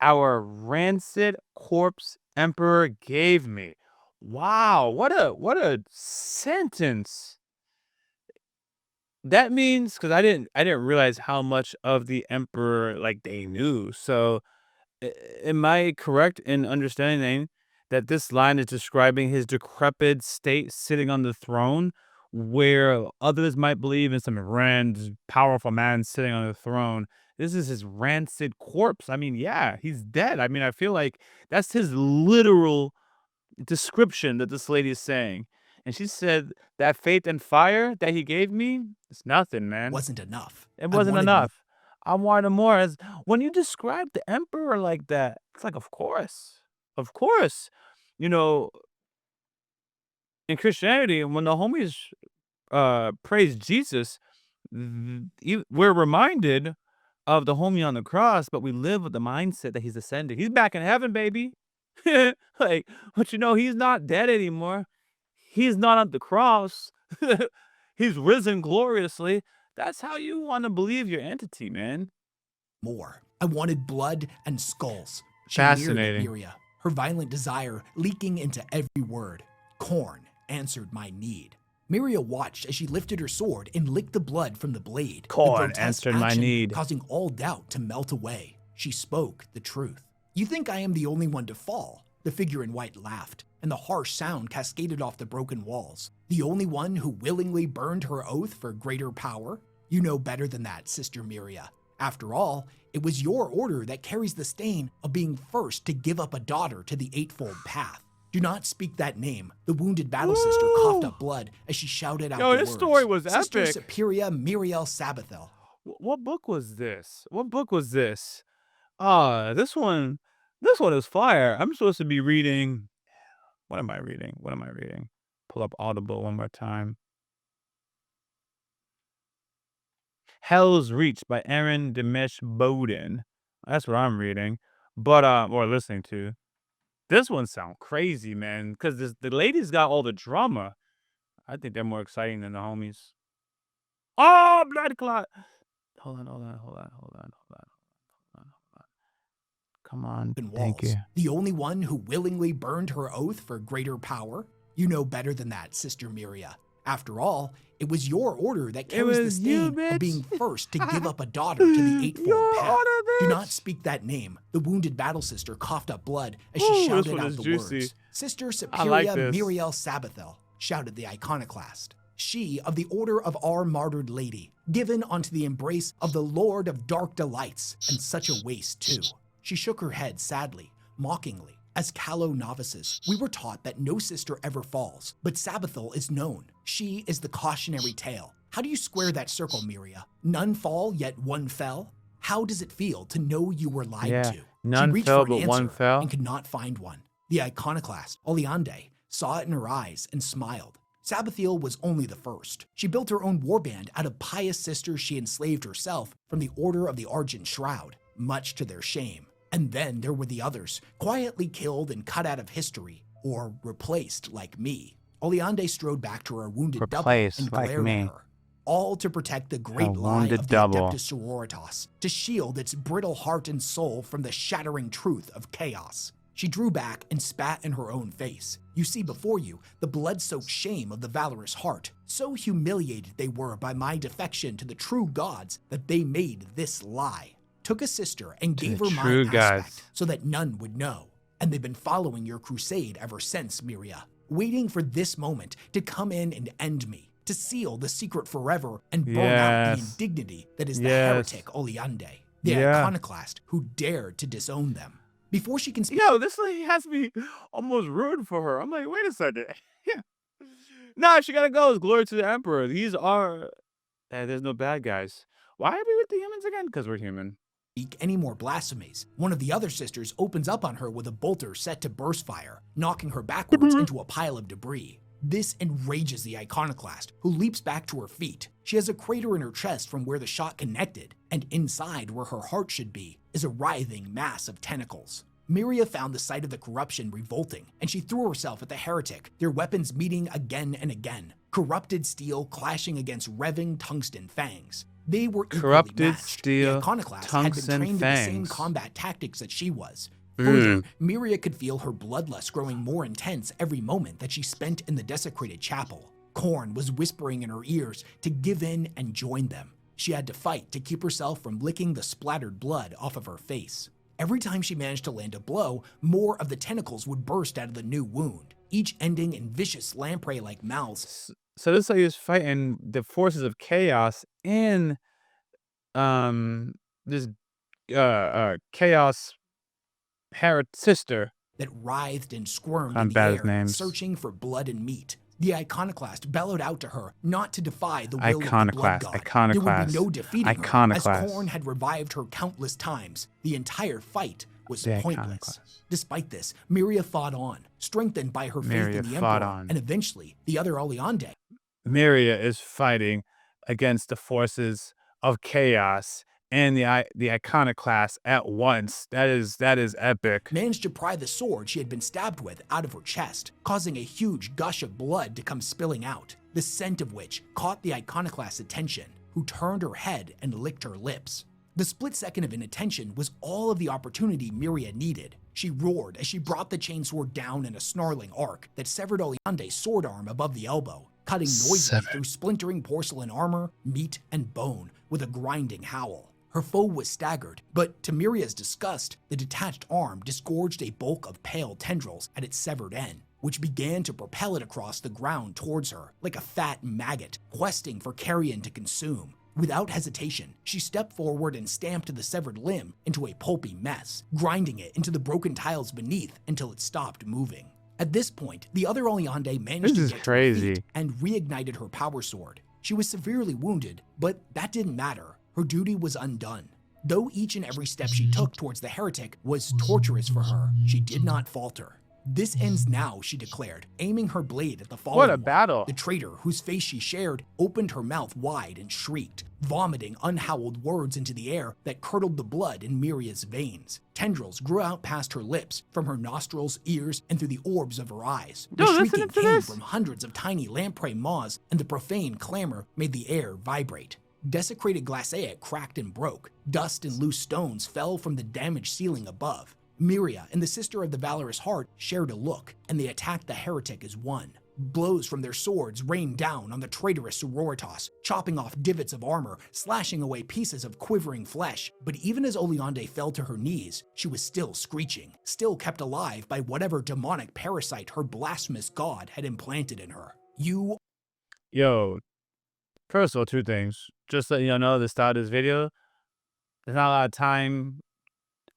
our rancid corpse emperor gave me. Wow, what a sentence. That means because I didn't realize how much of the emperor like they knew. So am I correct in understanding that this line is describing his decrepit state sitting on the throne, where others might believe in some grand, powerful man sitting on the throne? This is his rancid corpse. I mean, yeah, he's dead. I mean, I feel like that's his literal description that this lady is saying. And she said that faith and fire that he gave me, it's nothing, man. wasn't enough. It I wasn't wanted more. enough. I wanted more. As when you describe the emperor like that, it's like, of course, of course. You know, in Christianity, when the homies praise Jesus, we're reminded of the homie on the cross, but we live with the mindset that he's ascended. He's back in heaven, baby. Like, but you know, he's not dead anymore. He's not on the cross. He's risen gloriously. That's how you want to believe your entity, man. more. I wanted blood and skulls. She leered at Fascinating. Miria, her violent desire leaking into every word. Khorne answered my need. Miria watched as she lifted her sword and licked the blood from the blade. The Khorne grotesque answered my action need. causing all doubt to melt away. She spoke the truth. You think I am the only one to fall? The figure in white laughed, and the harsh sound cascaded off the broken walls. The only one who willingly burned her oath for greater power? You know better than that, Sister Miria. After all, it was your order that carries the stain of being first to give up a daughter to the Eightfold Path. Do not speak that name. The wounded battle sister coughed up blood as she shouted out Yo, the this words. story was Sister epic. Superior Muriel Sabathel. What book was this? What book was this? This one is fire. I'm supposed to be reading. What am I reading? What am I reading? Pull up Audible one more time. Hell's Reach by Aaron Dimesh Bowden. That's what I'm reading, but or listening to. This one sound crazy, man, because the ladies got all the drama. I think they're more exciting than the homies. Oh, blood clot! Hold on. Come on, thank you. The only one who willingly burned her oath for greater power? You know better than that, Sister Miria. After all, it was your order that carries the stain of being first to give up a daughter to the Eightfold Path. Do not speak that name. The wounded battle sister coughed up blood as she shouted out the words. Sister Superior Muriel Sabathel, shouted the iconoclast. She of the order of our martyred lady, given unto the embrace of the Lord of dark delights, and such a waste too. She shook her head sadly, mockingly. As callow novices, we were taught that no sister ever falls, but Sabathel is known. She is the cautionary tale. How do you square that circle, Miria? None fall, yet one fell? How does it feel to know you were lied to? None she reached fell, for an but one answer fell. and could not find one. The iconoclast, Oolande, saw it in her eyes and smiled. Sabathiel was only the first. She built her own warband out of pious sisters she enslaved herself from the Order of the Argent Shroud, much to their shame. And then there were the others, quietly killed and cut out of history, or replaced like me. Oolande strode back to her wounded double and glared at her. All to protect the great lie of the Adeptus Sororitas, to shield its brittle heart and soul from the shattering truth of chaos. She drew back and spat in her own face. You see before you the blood-soaked shame of the valorous heart. So humiliated they were by my defection to the true gods that they made this lie. Took a sister and gave her my aspect so that none would know. And they've been following your crusade ever since, Miria, waiting for this moment to come in and end me, to seal the secret forever and burn out the indignity that is the heretic Oolande, the iconoclast who dared to disown them. Before she can speak. Yo, this lady has me almost rooting for her. I'm like, wait a second. Nah, she gotta go. Glory to the Emperor. These are... there's no bad guys. Why are we with the humans again? Because we're human. Any more blasphemies. One of the other sisters opens up on her with a bolter set to burst fire, knocking her backwards into a pile of debris. This enrages the iconoclast, who leaps back to her feet. She has a crater in her chest from where the shot connected, and inside where her heart should be is a writhing mass of tentacles. Miria found the sight of the corruption revolting, and she threw herself at the heretic, their weapons meeting again and again, corrupted steel clashing against revving tungsten fangs. They were corrupted steel, the iconoclast had been trained in the same combat tactics that she was. Further, Miria could feel her bloodlust growing more intense every moment that she spent in the desecrated chapel. Khorne was whispering in her ears to give in and join them. She had to fight to keep herself from licking the splattered blood off of her face. Every time she managed to land a blow, more of the tentacles would burst out of the new wound, each ending in vicious lamprey-like mouths. So this lady is fighting the forces of chaos in this chaos sister that writhed and squirmed in the air, searching for blood and meat. The iconoclast bellowed out to her not to defy the will of the blood god. There would be no defeating her, as Khorne had revived her countless times. The entire fight was pointless. Despite this, Miria fought on, strengthened by her faith in the Emperor, and eventually the other Oolande. Miria is fighting against the forces of chaos and the iconoclast at once. That is epic. Managed to pry the sword she had been stabbed with out of her chest, causing a huge gush of blood to come spilling out, the scent of which caught the iconoclast's attention, who turned her head and licked her lips. The split second of inattention was all of the opportunity Miria needed. She roared as she brought the chainsword down in a snarling arc that severed Oleande's sword arm above the elbow, cutting noisily through splintering porcelain armor, meat, and bone with a grinding howl. Her foe was staggered, but to Miria's disgust, the detached arm disgorged a bulk of pale tendrils at its severed end, which began to propel it across the ground towards her like a fat maggot, questing for carrion to consume. Without hesitation, she stepped forward and stamped the severed limb into a pulpy mess, grinding it into the broken tiles beneath until it stopped moving. At this point, the other Oolande managed to get to her feet and reignited her power sword. She was severely wounded, but that didn't matter. Her duty was undone. Though each and every step she took towards the heretic was torturous for her, she did not falter. This ends now, she declared, aiming her blade at the fallen What a one. battle. The traitor, whose face she shared, opened her mouth wide and shrieked, vomiting unhowled words into the air that curdled the blood in Miria's veins. Tendrils grew out past her lips, from her nostrils, ears, and through the orbs of her eyes. The shrieking came from hundreds of tiny lamprey maws, and the profane clamor made the air vibrate. Desecrated glassaic cracked and broke. Dust and loose stones fell from the damaged ceiling above. Miria and the Sister of the Valorous Heart shared a look, and they attacked the heretic as one. Blows from their swords rained down on the traitorous sororitas, chopping off divots of armor, slashing away pieces of quivering flesh. But even as Oolande fell to her knees, she was still screeching, still kept alive by whatever demonic parasite her blasphemous god had implanted in her. Yo, first of all, two things. Just so you know, the start of this video, there's not a lot of time.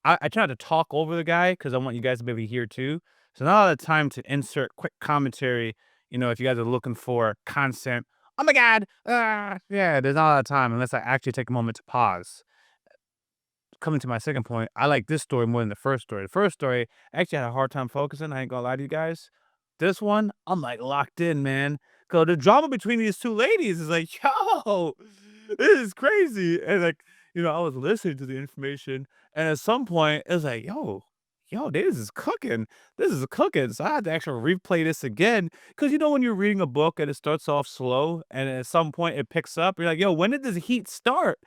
I try to talk over the guy because I want you guys to be able to hear too. So not a lot of time to insert quick commentary. You know, if you guys are looking for constant, oh my God, yeah, there's not a lot of time unless I actually take a moment to pause. Coming to my second point, I like this story more than the first story. The first story, I actually had a hard time focusing. I ain't gonna lie to you guys. This one, I'm like locked in, man. Cause the drama between these two ladies is like, yo, this is crazy. And like, you know, I was listening to the information, and at some point, it's like, yo, this is cooking. This is cooking. So I had to actually replay this again. Cause you know, when you're reading a book and it starts off slow, and at some point it picks up, you're like, yo, when did this heat start?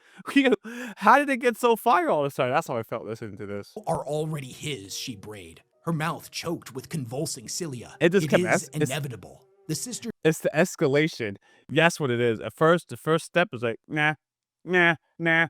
How did it get so fire all of a sudden? That's how I felt listening to this. Are already his, she brayed, her mouth choked with convulsing cilia. It just kept is inevitable. The sister. It's the escalation. That's what it is. At first, the first step is like, nah. It's like,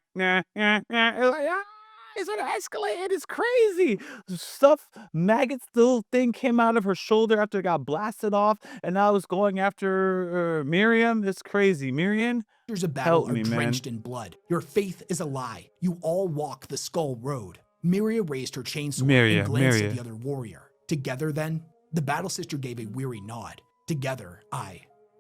it's gonna escalate. It's crazy. Stuff, maggots, little thing came out of her shoulder after it got blasted off, and now it's going after Miriam. It's crazy. Miriam, Of battle are drenched in blood. Your faith is a lie. You all walk the Skull Road. Miria raised her chainsaw and glanced at the other warrior. Together then, the battle sister gave a weary nod. Together,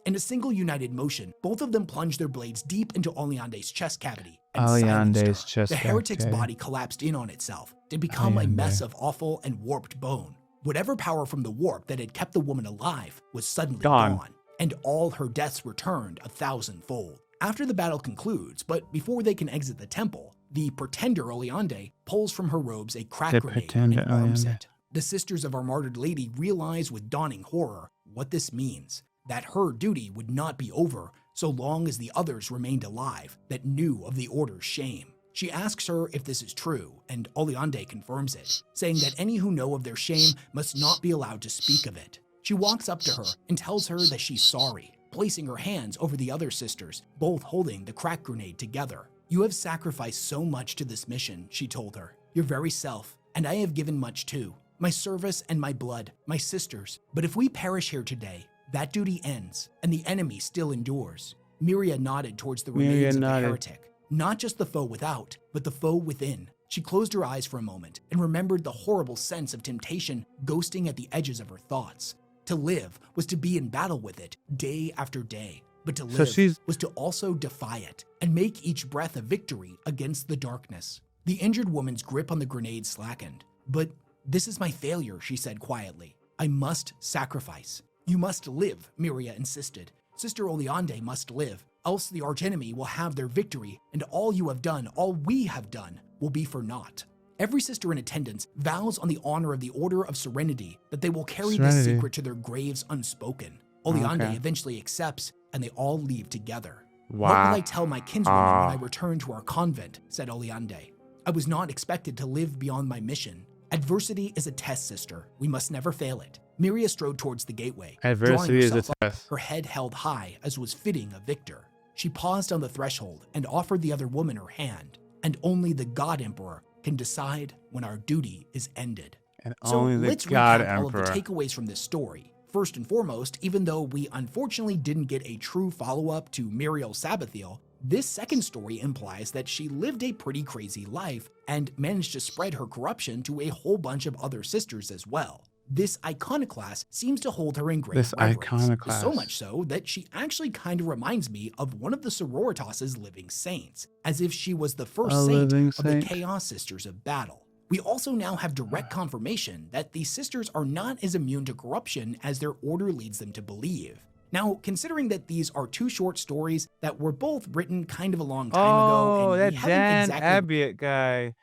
in a single united motion, both of them plunged their blades deep into Oleande's chest cavity and silenced her. The heretic's body collapsed in on itself to become a mess of awful and warped bone. Whatever power from the warp that had kept the woman alive was suddenly gone, and all her deaths returned 1,000-fold. After the battle concludes, but before they can exit the temple, the pretender Oolande pulls from her robes a crack grenade and arms it. The sisters of our martyred lady realize with dawning horror what this means, that her duty would not be over so long as the others remained alive that knew of the order's shame. She asks her if this is true, and Oolande confirms it, saying that any who know of their shame must not be allowed to speak of it. She walks up to her and tells her that she's sorry, placing her hands over the other sisters, both holding the crack grenade together. You have sacrificed so much to this mission, she told her, your very self, and I have given much too. My service and my blood, my sisters. But if we perish here today, that duty ends, and the enemy still endures. Miria nodded towards the remains of the heretic. Not just the foe without, but the foe within. She closed her eyes for a moment and remembered the horrible sense of temptation ghosting at the edges of her thoughts. To live was to be in battle with it day after day, but to live was to also defy it and make each breath a victory against the darkness. The injured woman's grip on the grenade slackened. But this is my failure, she said quietly. I must sacrifice. You must live, Miria insisted. Sister Oolande must live, else the archenemy will have their victory, and all you have done, all we have done, will be for naught. Every sister in attendance vows on the honor of the Order of Serenity that they will carry this secret to their graves unspoken. Oolande eventually accepts, and they all leave together. What will I tell my kinswoman when I return to our convent, said Oolande. I was not expected to live beyond my mission. Adversity is a test, sister. We must never fail it. Miria strode towards the gateway, Adversity is a test. Her head held high as was fitting a victor. She paused on the threshold and offered the other woman her hand. And only the God Emperor can decide when our duty is ended. And so only the let's God recap all of the Emperor. takeaways from this story. First and foremost, even though we unfortunately didn't get a true follow-up to Muriel Sabathiel, this second story implies that she lived a pretty crazy life and managed to spread her corruption to a whole bunch of other sisters as well. This iconoclast seems to hold her in great reverence, so much so that she actually kind of reminds me of one of the sororitas' living saints, as if she was the first saint of the Chaos Sisters of Battle. We also now have direct confirmation that these sisters are not as immune to corruption as their order leads them to believe. Now, considering that these are two short stories that were both written kind of a long time ago, Oh, and we that haven't Dan exactly Abbiott guy.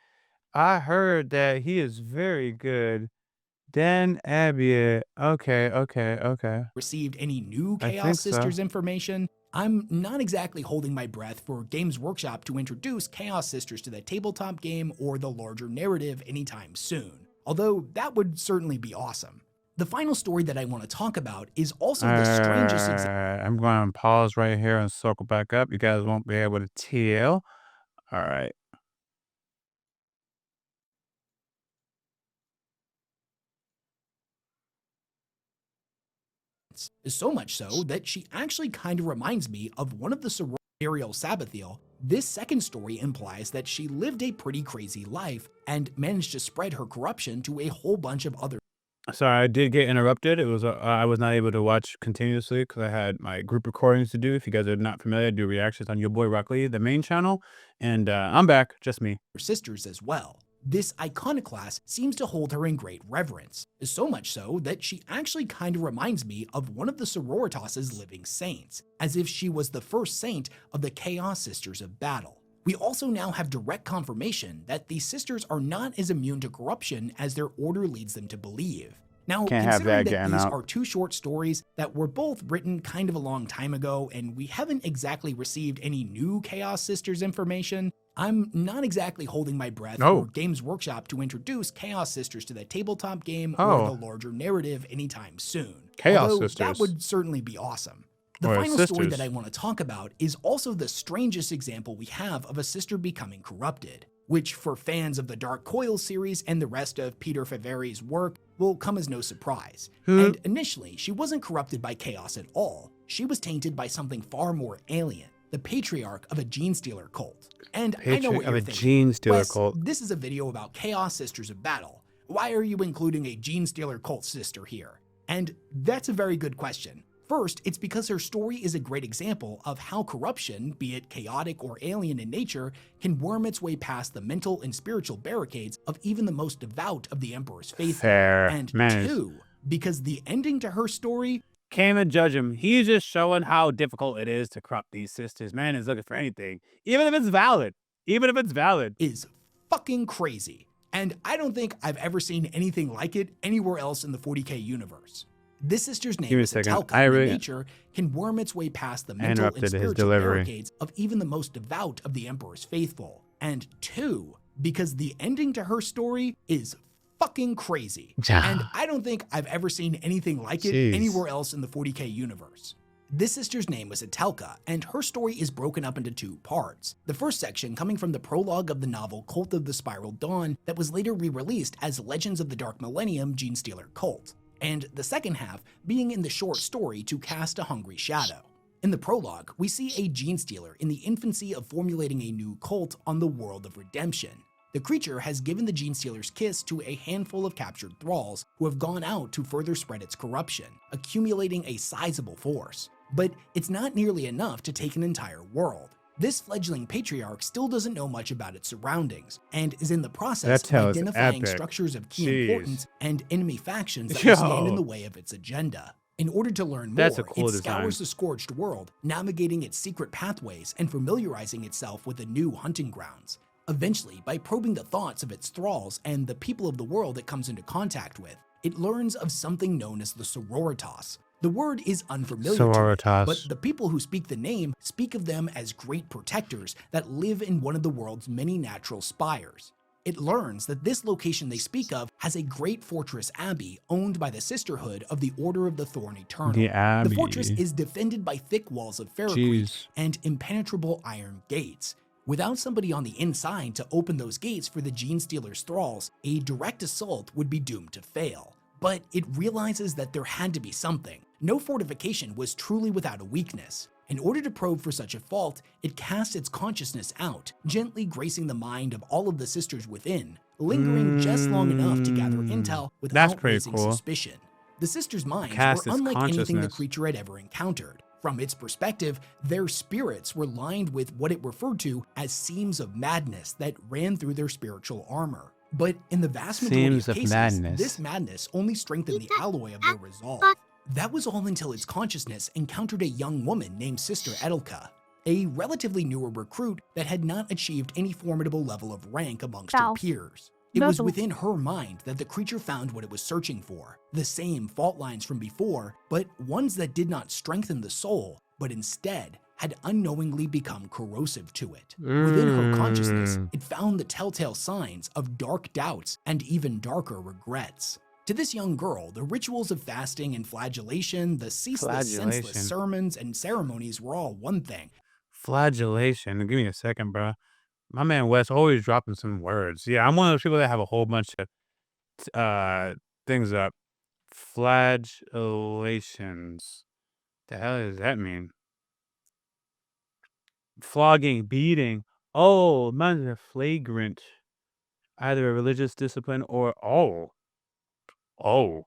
I heard that he is very good. Dan Abbiott. Okay, okay, okay. received any new I Chaos think so. Sisters information, I'm not exactly holding my breath for Games Workshop to introduce Chaos Sisters to the tabletop game or the larger narrative anytime soon, although that would certainly be awesome. The final story that I want to talk about is also the strangest example. I'm going to pause right here and circle back up. You guys won't be able to tell. All right. So much so that she actually kind of reminds me of one of the sororities, Muriel Sabathiel. This second story implies that she lived a pretty crazy life and managed to spread her corruption to a whole bunch of other. Sorry, I did get interrupted. It was I was not able to watch continuously because I had my group recordings to do. If you guys are not familiar, I do reactions on Yaboyrocklee, the main channel, and I'm back, just me. Sisters as well. This iconoclast seems to hold her in great reverence, so much so that she actually kind of reminds me of one of the Sororitas's living saints, as if she was the first saint of the Chaos Sisters of Battle. We also now have direct confirmation that these sisters are not as immune to corruption as their order leads them to believe. Now, Can't have considering that that getting these out. are two short stories that were both written kind of a long time ago and we haven't exactly received any new Chaos Sisters information, I'm not exactly holding my breath Oh. for Games Workshop to introduce Chaos Sisters to the tabletop game or Oh. the larger narrative anytime soon. Chaos Although Sisters. that would certainly be awesome. The Or final story sisters. that I want to talk about is also the strangest example we have of a sister becoming corrupted, which for fans of the Dark Coil series and the rest of Peter Faveri's work will come as no surprise. And initially, she wasn't corrupted by chaos at all. She was tainted by something far more alien, the patriarch of a gene stealer cult. And I know what you're thinking. Gene stealer Wes, cult. this is a video about Chaos Sisters of Battle. Why are you including a gene stealer cult sister here? And that's a very good question. First, it's because her story is a great example of how corruption, be it chaotic or alien in nature, can worm its way past the mental and spiritual barricades of even the most devout of the Emperor's faithful. Fair. And Man, two, because the ending to her story can't even judge him. He's just showing how difficult it is to corrupt these sisters. Man is looking for anything, even if it's valid. Even if it's valid. is fucking crazy. And I don't think I've ever seen anything like it anywhere else in the 40K universe. This sister's name Give me a is second. Atelka, I and in really nature can worm its way past the mental and interrupted his spiritual delivery. barricades of even the most devout of the Emperor's faithful. And two, because the ending to her story is fucking crazy. And I don't think I've ever seen anything like it Jeez. anywhere else in the 40K universe. This sister's name was Atelka, and her story is broken up into two parts. The first section coming from the prologue of the novel Cult of the Spiral Dawn that was later re-released as Legends of the Dark Millennium Gene Stealer Cult, and the second half being in the short story To Cast a Hungry Shadow. In the prologue, we see a gene stealer in the infancy of formulating a new cult on the world of redemption. The creature has given the gene stealer's kiss to a handful of captured thralls who have gone out to further spread its corruption, accumulating a sizable force. But it's not nearly enough to take an entire world. This fledgling patriarch still doesn't know much about its surroundings, and is in the process That of is identifying epic. structures of key Jeez. importance and enemy factions that will stand in Yo. the way of its agenda. In order to learn more, That's a cool it design. scours the Scorched World, navigating its secret pathways and familiarizing itself with the new hunting grounds. Eventually, by probing the thoughts of its thralls and the people of the world it comes into contact with, it learns of something known as the Sororitas. The word is unfamiliar to it, Sororitas. but the people who speak the name speak of them as great protectors that live in one of the world's many natural spires. It learns that this location they speak of has a great fortress abbey owned by the Sisterhood of the Order of the Thorn Eternal. The Abbey. The fortress is defended by thick walls of ferrocrete Jeez. and impenetrable iron gates. Without somebody on the inside to open those gates for the Gene Stealer's thralls, a direct assault would be doomed to fail. But it realizes that there had to be something. No fortification was truly without a weakness. In order to probe for such a fault, it casts its consciousness out, gently gracing the mind of all of the sisters within, lingering just long enough to gather intel That's without pretty raising cool. suspicion. The sisters' minds Cast were its unlike anything the consciousness. creature had ever encountered. From its perspective, their spirits were lined with what it referred to as seams of madness that ran through their spiritual armor. But in the vast majority Seams of of cases, madness. this madness only strengthened the alloy of their resolve. That was all until its consciousness encountered a young woman named Sister Atelka, a relatively newer recruit that had not achieved any formidable level of rank amongst her peers. It was within her mind that the creature found what it was searching for, the same fault lines from before, but ones that did not strengthen the soul, but instead had unknowingly become corrosive to it. Within her consciousness, it found the telltale signs of dark doubts and even darker regrets. To this young girl, the rituals of fasting and flagellation, the ceaseless, senseless sermons and ceremonies were all one thing. Flagellation. Give me a second, bro. My man Wes always dropping some words. Yeah, I'm one of those people that have a whole bunch of things up. Flagellations. The hell does that mean? Flogging, beating. Oh, man, they're flagrant. Either a religious discipline or oh. Oh,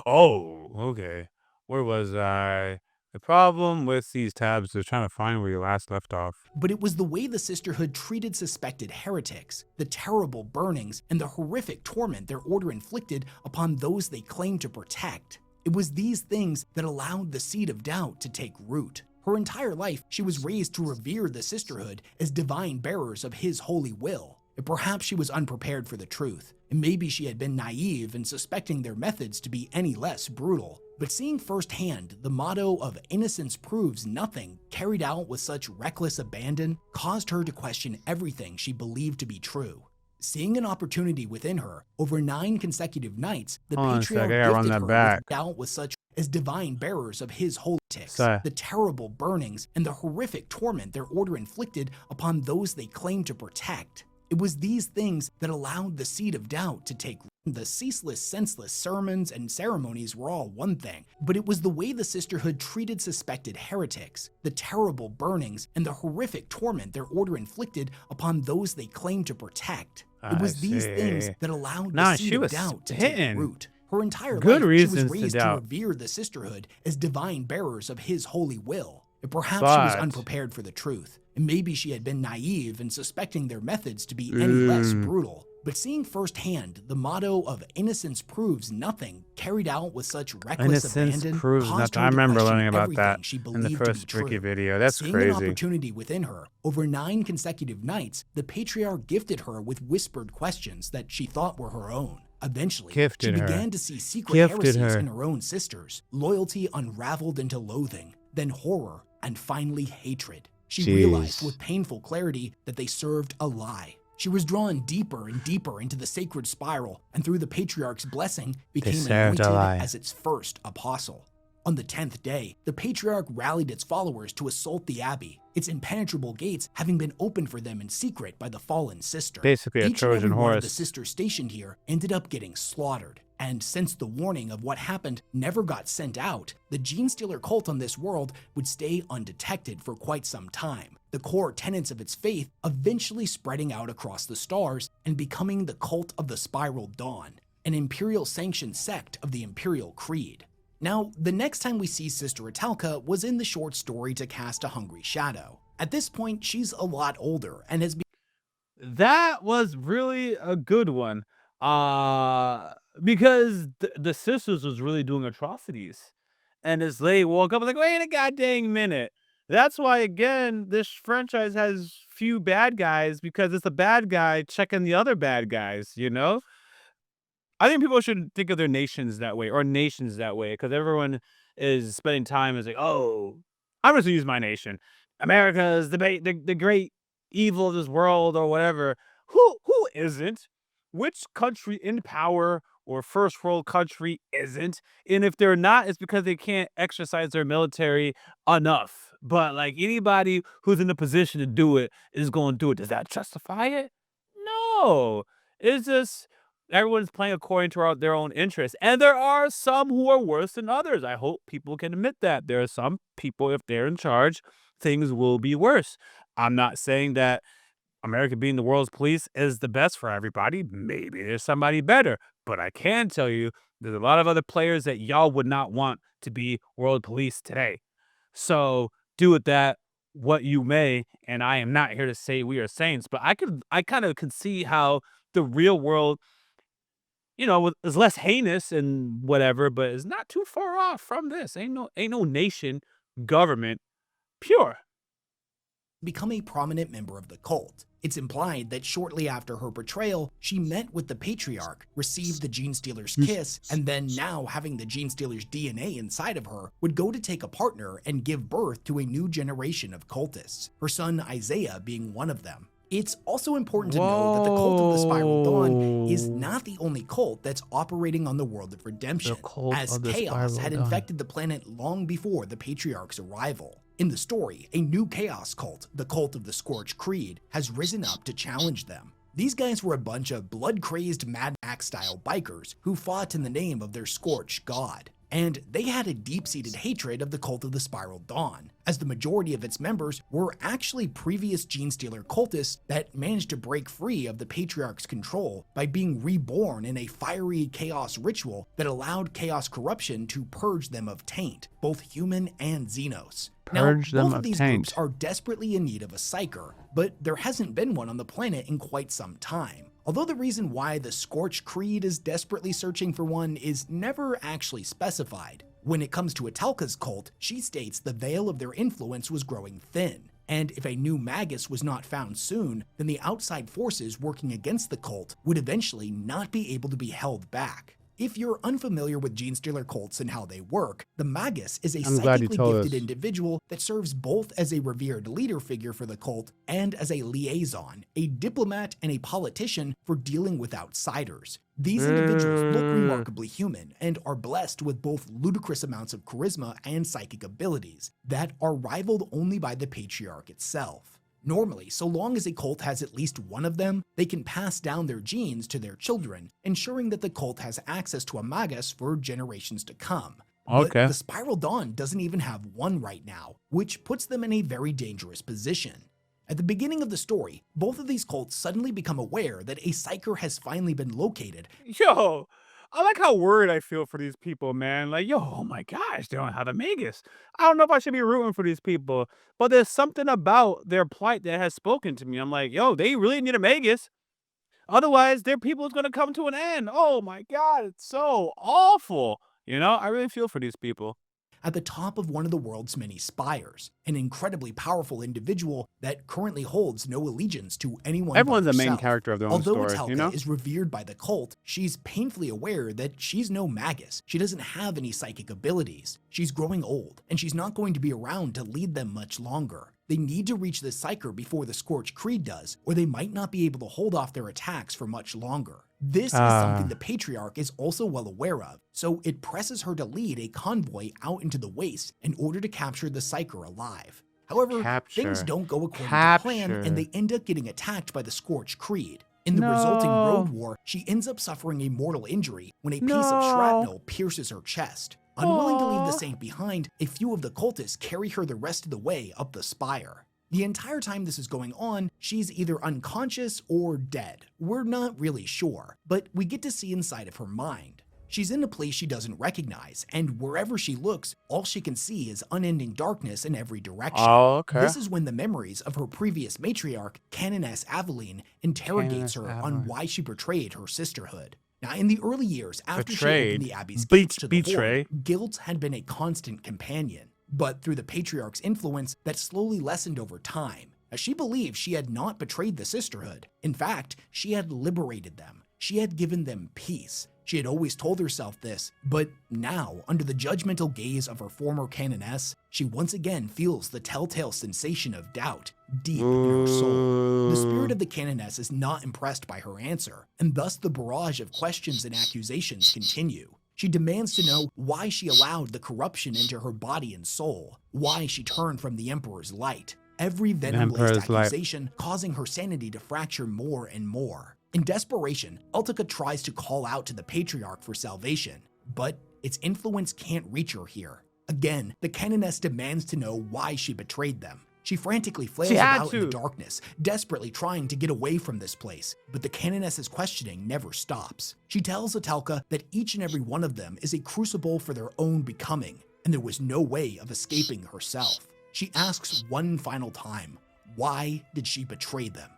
okay. Where was I? The problem with these tabs is trying to find where you last left off. But it was the way the Sisterhood treated suspected heretics, the terrible burnings, and the horrific torment their order inflicted upon those they claimed to protect. It was these things that allowed the seed of doubt to take root. Her entire life, she was raised to revere the Sisterhood as divine bearers of His holy will. Perhaps she was unprepared for the truth, and maybe she had been naive in suspecting their methods to be any less brutal. But seeing firsthand the motto of innocence proves nothing carried out with such reckless abandon caused her to question everything she believed to be true. Seeing an opportunity within her, over 9 consecutive nights, the patriarch gifted her with doubt with such as divine bearers of His holy ticks, the terrible burnings and the horrific torment their order inflicted upon those they claimed to protect. It was these things that allowed the seed of doubt to take root. The ceaseless, senseless sermons and ceremonies were all one thing, but it was the way the Sisterhood treated suspected heretics, the terrible burnings and the horrific torment their order inflicted upon those they claimed to protect. It was these things that allowed the seed of doubt to take root. Her entire life, she was raised to revere the Sisterhood as divine bearers of His holy will. Perhaps she was unprepared for the truth, and maybe she had been naive in suspecting their methods to be any less brutal. But seeing firsthand the motto of innocence proves nothing carried out with such reckless abandon caused her I remember to learning about everything that she in the believed first to be true. Ricky video. That's Seeing crazy. an opportunity within her, over 9 consecutive nights, the patriarch gifted her with whispered questions that she thought were her own. Eventually, she began to see secret heresies in her own sisters. Loyalty unraveled into loathing, then horror, and finally hatred. She realized with painful clarity that they served a lie. She was drawn deeper and deeper into the sacred spiral, and through the patriarch's blessing, became anointed as its first apostle. On the 10th day, the patriarch rallied its followers to assault the abbey, its impenetrable gates having been opened for them in secret by the fallen sister. Basically a Trojan horse. One of the sisters stationed here ended up getting slaughtered. And since the warning of what happened never got sent out, the Gene Stealer cult on this world would stay undetected for quite some time, the core tenets of its faith eventually spreading out across the stars and becoming the cult of the Spiral Dawn, an imperial-sanctioned sect of the Imperial Creed. Now, the next time we see Sister Atelka was in the short story To Cast a Hungry Shadow. At this point, she's a lot older and has That was really a good one. Because the sisters was really doing atrocities. And as they woke up, like, wait a goddamn minute. That's why, again, this franchise has few bad guys, because it's a bad guy checking the other bad guys, you know? I think people should think of their nations that way, or nations that way, because everyone is spending time as like, oh, I'm just gonna use my nation. America is the great evil of this world, or whatever. Who isn't? Which country in power or first world country isn't? And if they're not, it's because they can't exercise their military enough. But like anybody who's in a position to do it is going to do it. Does that justify it? No. It's just everyone's playing according to their own interests. And there are some who are worse than others. I hope people can admit that. There are some people, if they're in charge, things will be worse. I'm not saying that America being the world's police is the best for everybody. Maybe there's somebody better. But I can tell you, there's a lot of other players that y'all would not want to be world police today. So do with that what you may. And I am not here to say we are saints, but I kind of can see how the real world, is less heinous and whatever, but it's not too far off from this. Ain't no nation, government, pure. Become a prominent member of the cult. It's implied that shortly after her betrayal, she met with the Patriarch, received the Gene Stealer's kiss, and then now having the Gene Stealer's DNA inside of her, would go to take a partner and give birth to a new generation of cultists, her son Isaiah being one of them. It's also important to know that the cult of the Spiral Dawn is not the only cult that's operating on the world of redemption, as chaos had infected the planet long before the Patriarch's arrival. In the story, a new chaos cult, the Cult of the Scorched Creed, has risen up to challenge them. These guys were a bunch of blood-crazed Mad Max-style bikers who fought in the name of their scorched god. And they had a deep-seated hatred of the Cult of the Spiral Dawn, as the majority of its members were actually previous Gene Stealer cultists that managed to break free of the Patriarch's control by being reborn in a fiery chaos ritual that allowed chaos corruption to purge them of taint, both human and Xenos. Now, both of these groups are desperately in need of a psyker, but there hasn't been one on the planet in quite some time. Although the reason why the Scorched Creed is desperately searching for one is never actually specified. When it comes to Atelka's cult, she states the veil of their influence was growing thin, and if a new magus was not found soon, then the outside forces working against the cult would eventually not be able to be held back. If you're unfamiliar with Gene Stealer cults and how they work, the Magus is a psychically gifted individual that serves both as a revered leader figure for the cult and as a liaison, a diplomat and a politician for dealing with outsiders. These individuals look remarkably human and are blessed with both ludicrous amounts of charisma and psychic abilities that are rivaled only by the Patriarch itself. Normally, so long as a cult has at least one of them, they can pass down their genes to their children, ensuring that the cult has access to a magus for generations to come. But the Spiral Dawn doesn't even have one right now, which puts them in a very dangerous position. At the beginning of the story, both of these cults suddenly become aware that a psyker has finally been located. Yo, I like how worried I feel for these people, man. Like, yo, oh my gosh, they don't have a magus. I don't know if I should be rooting for these people, but there's something about their plight that has spoken to me. I'm like, yo, they really need a magus. Otherwise, their people is going to come to an end. Oh my God, it's so awful. I really feel for these people. At the top of one of the world's many spires, an incredibly powerful individual that currently holds no allegiance to anyone. Everyone's the main character of their own story. Although Atelka is revered by the cult, she's painfully aware that she's no magus. She doesn't have any psychic abilities. She's growing old, and she's not going to be around to lead them much longer. They need to reach the psyker before the Scorched Creed does, or they might not be able to hold off their attacks for much longer. This is something the Patriarch is also well aware of, so it presses her to lead a convoy out into the waste in order to capture the psyker alive. However, things don't go according to plan, and they end up getting attacked by the Scorched Creed. In the resulting road war, she ends up suffering a mortal injury when a piece of shrapnel pierces her chest. Unwilling to leave the saint behind, a few of the cultists carry her the rest of the way up the spire. The entire time this is going on, she's either unconscious or dead. We're not really sure, but we get to see inside of her mind. She's in a place she doesn't recognize, and wherever she looks, all she can see is unending darkness in every direction. This is when the memories of her previous matriarch, Canoness Aveline, interrogates her on why she betrayed her sisterhood. Now, in the early years after she opened the Abbey's gates to the Horde, guilt had been a constant companion. But through the Patriarch's influence, that slowly lessened over time, as she believed she had not betrayed the sisterhood. In fact, she had liberated them. She had given them peace. She had always told herself this, but now, under the judgmental gaze of her former canoness, she once again feels the telltale sensation of doubt deep in her soul. The spirit of the canoness is not impressed by her answer, and thus the barrage of questions and accusations continue. She demands to know why she allowed the corruption into her body and soul, why she turned from the Emperor's light. Every venom-laced accusation causing her sanity to fracture more and more. In desperation, Atelka tries to call out to the Patriarch for salvation, but its influence can't reach her here. Again, the canoness demands to know why she betrayed them. She frantically flails about in the darkness, desperately trying to get away from this place, but the canoness's questioning never stops. She tells Atelka that each and every one of them is a crucible for their own becoming, and there was no way of escaping herself. She asks one final time, why did she betray them?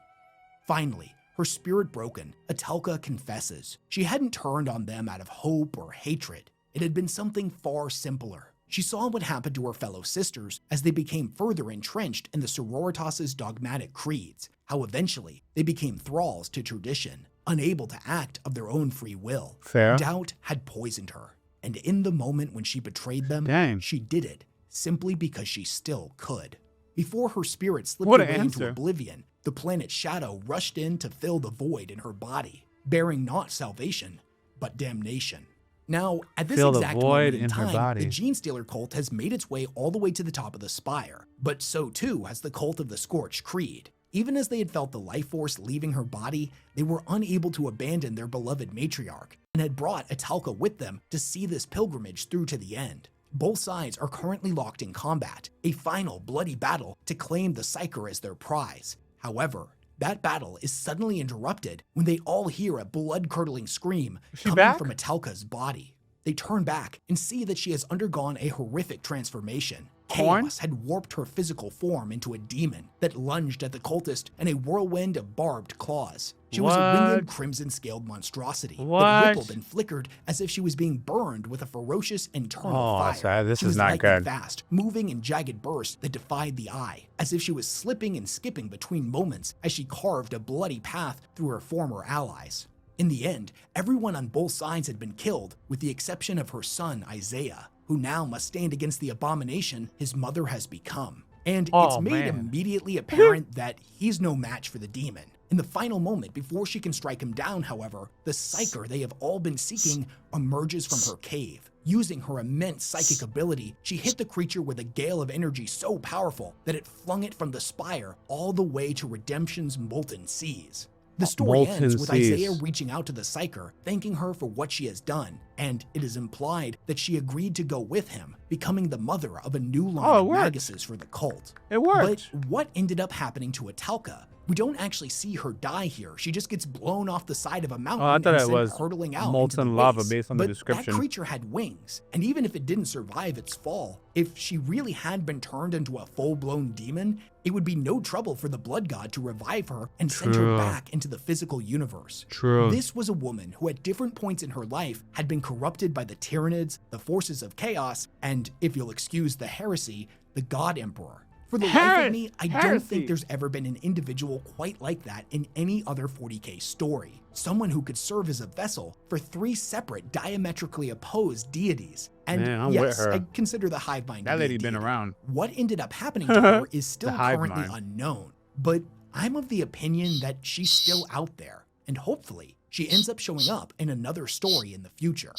Finally, her spirit broken, Atelka confesses. She hadn't turned on them out of hope or hatred. It had been something far simpler. She saw what happened to her fellow sisters as they became further entrenched in the sororitas' dogmatic creeds, how eventually they became thralls to tradition, unable to act of their own free will. Fair. Doubt had poisoned her, and in the moment when she betrayed them, Dang. she did it simply because she still could. Before her spirit slipped What an away into answer. oblivion, the planet Shadow rushed in to fill the void in her body, bearing not salvation, but damnation. Now, at this Fill the exact void moment in in her time, body. the Gene Stealer cult has made its way all the way to the top of the spire, but so too has the cult of the Scorched Creed. Even as they had felt the life force leaving her body, they were unable to abandon their beloved matriarch and had brought Atelka with them to see this pilgrimage through to the end. Both sides are currently locked in combat, a final bloody battle to claim the Psyker as their prize. However, that battle is suddenly interrupted when they all hear a blood-curdling scream coming back? from Atelka's body. They turn back and see that she has undergone a horrific transformation. Corn? Chaos had warped her physical form into a demon that lunged at the cultist in a whirlwind of barbed claws. She was a winged What? crimson-scaled monstrosity that What? rippled and flickered as if she was being burned with a ferocious internal Oh, fire. sorry, this She is was not lightning good. fast, moving in jagged bursts that defied the eye, as if she was slipping and skipping between moments as she carved a bloody path through her former allies. In the end, everyone on both sides had been killed, with the exception of her son, Isaiah, who now must stand against the abomination his mother has become. And it's Oh, made man. immediately apparent that he's no match for the demon. In the final moment before she can strike him down, however, the Psyker they have all been seeking emerges from her cave. Using her immense psychic ability, she hit the creature with a gale of energy so powerful that it flung it from the spire all the way to Redemption's molten seas. The story Molten ends with seas. Isaiah reaching out to the Psyker, thanking her for what she has done, and it is implied that she agreed to go with him, becoming the mother of a new line Oh, it of worked. Maguses for the cult. It worked. But what ended up happening to Atelka? We don't actually see her die here. She just gets blown off the side of a mountain Oh, I thought and it sent was hurtling out molten into the lava waste. based on the But description. that creature had wings, and even if it didn't survive its fall, if she really had been turned into a full-blown demon, it would be no trouble for the Blood God to revive her and send her True. back into the physical universe. True. This was a woman who at different points in her life had been corrupted by the Tyranids, the forces of chaos, and, if you'll excuse the heresy, the God Emperor. For the life of me, I don't Heresy. think there's ever been an individual quite like that in any other 40K story. Someone who could serve as a vessel for three separate diametrically opposed deities. And Man, I'm with yes, her. I consider the Hive Mind to That be a lady been deity. around. What ended up happening to her is still The Hive currently Mind. unknown, but I'm of the opinion that she's still out there, and hopefully she ends up showing up in another story in the future.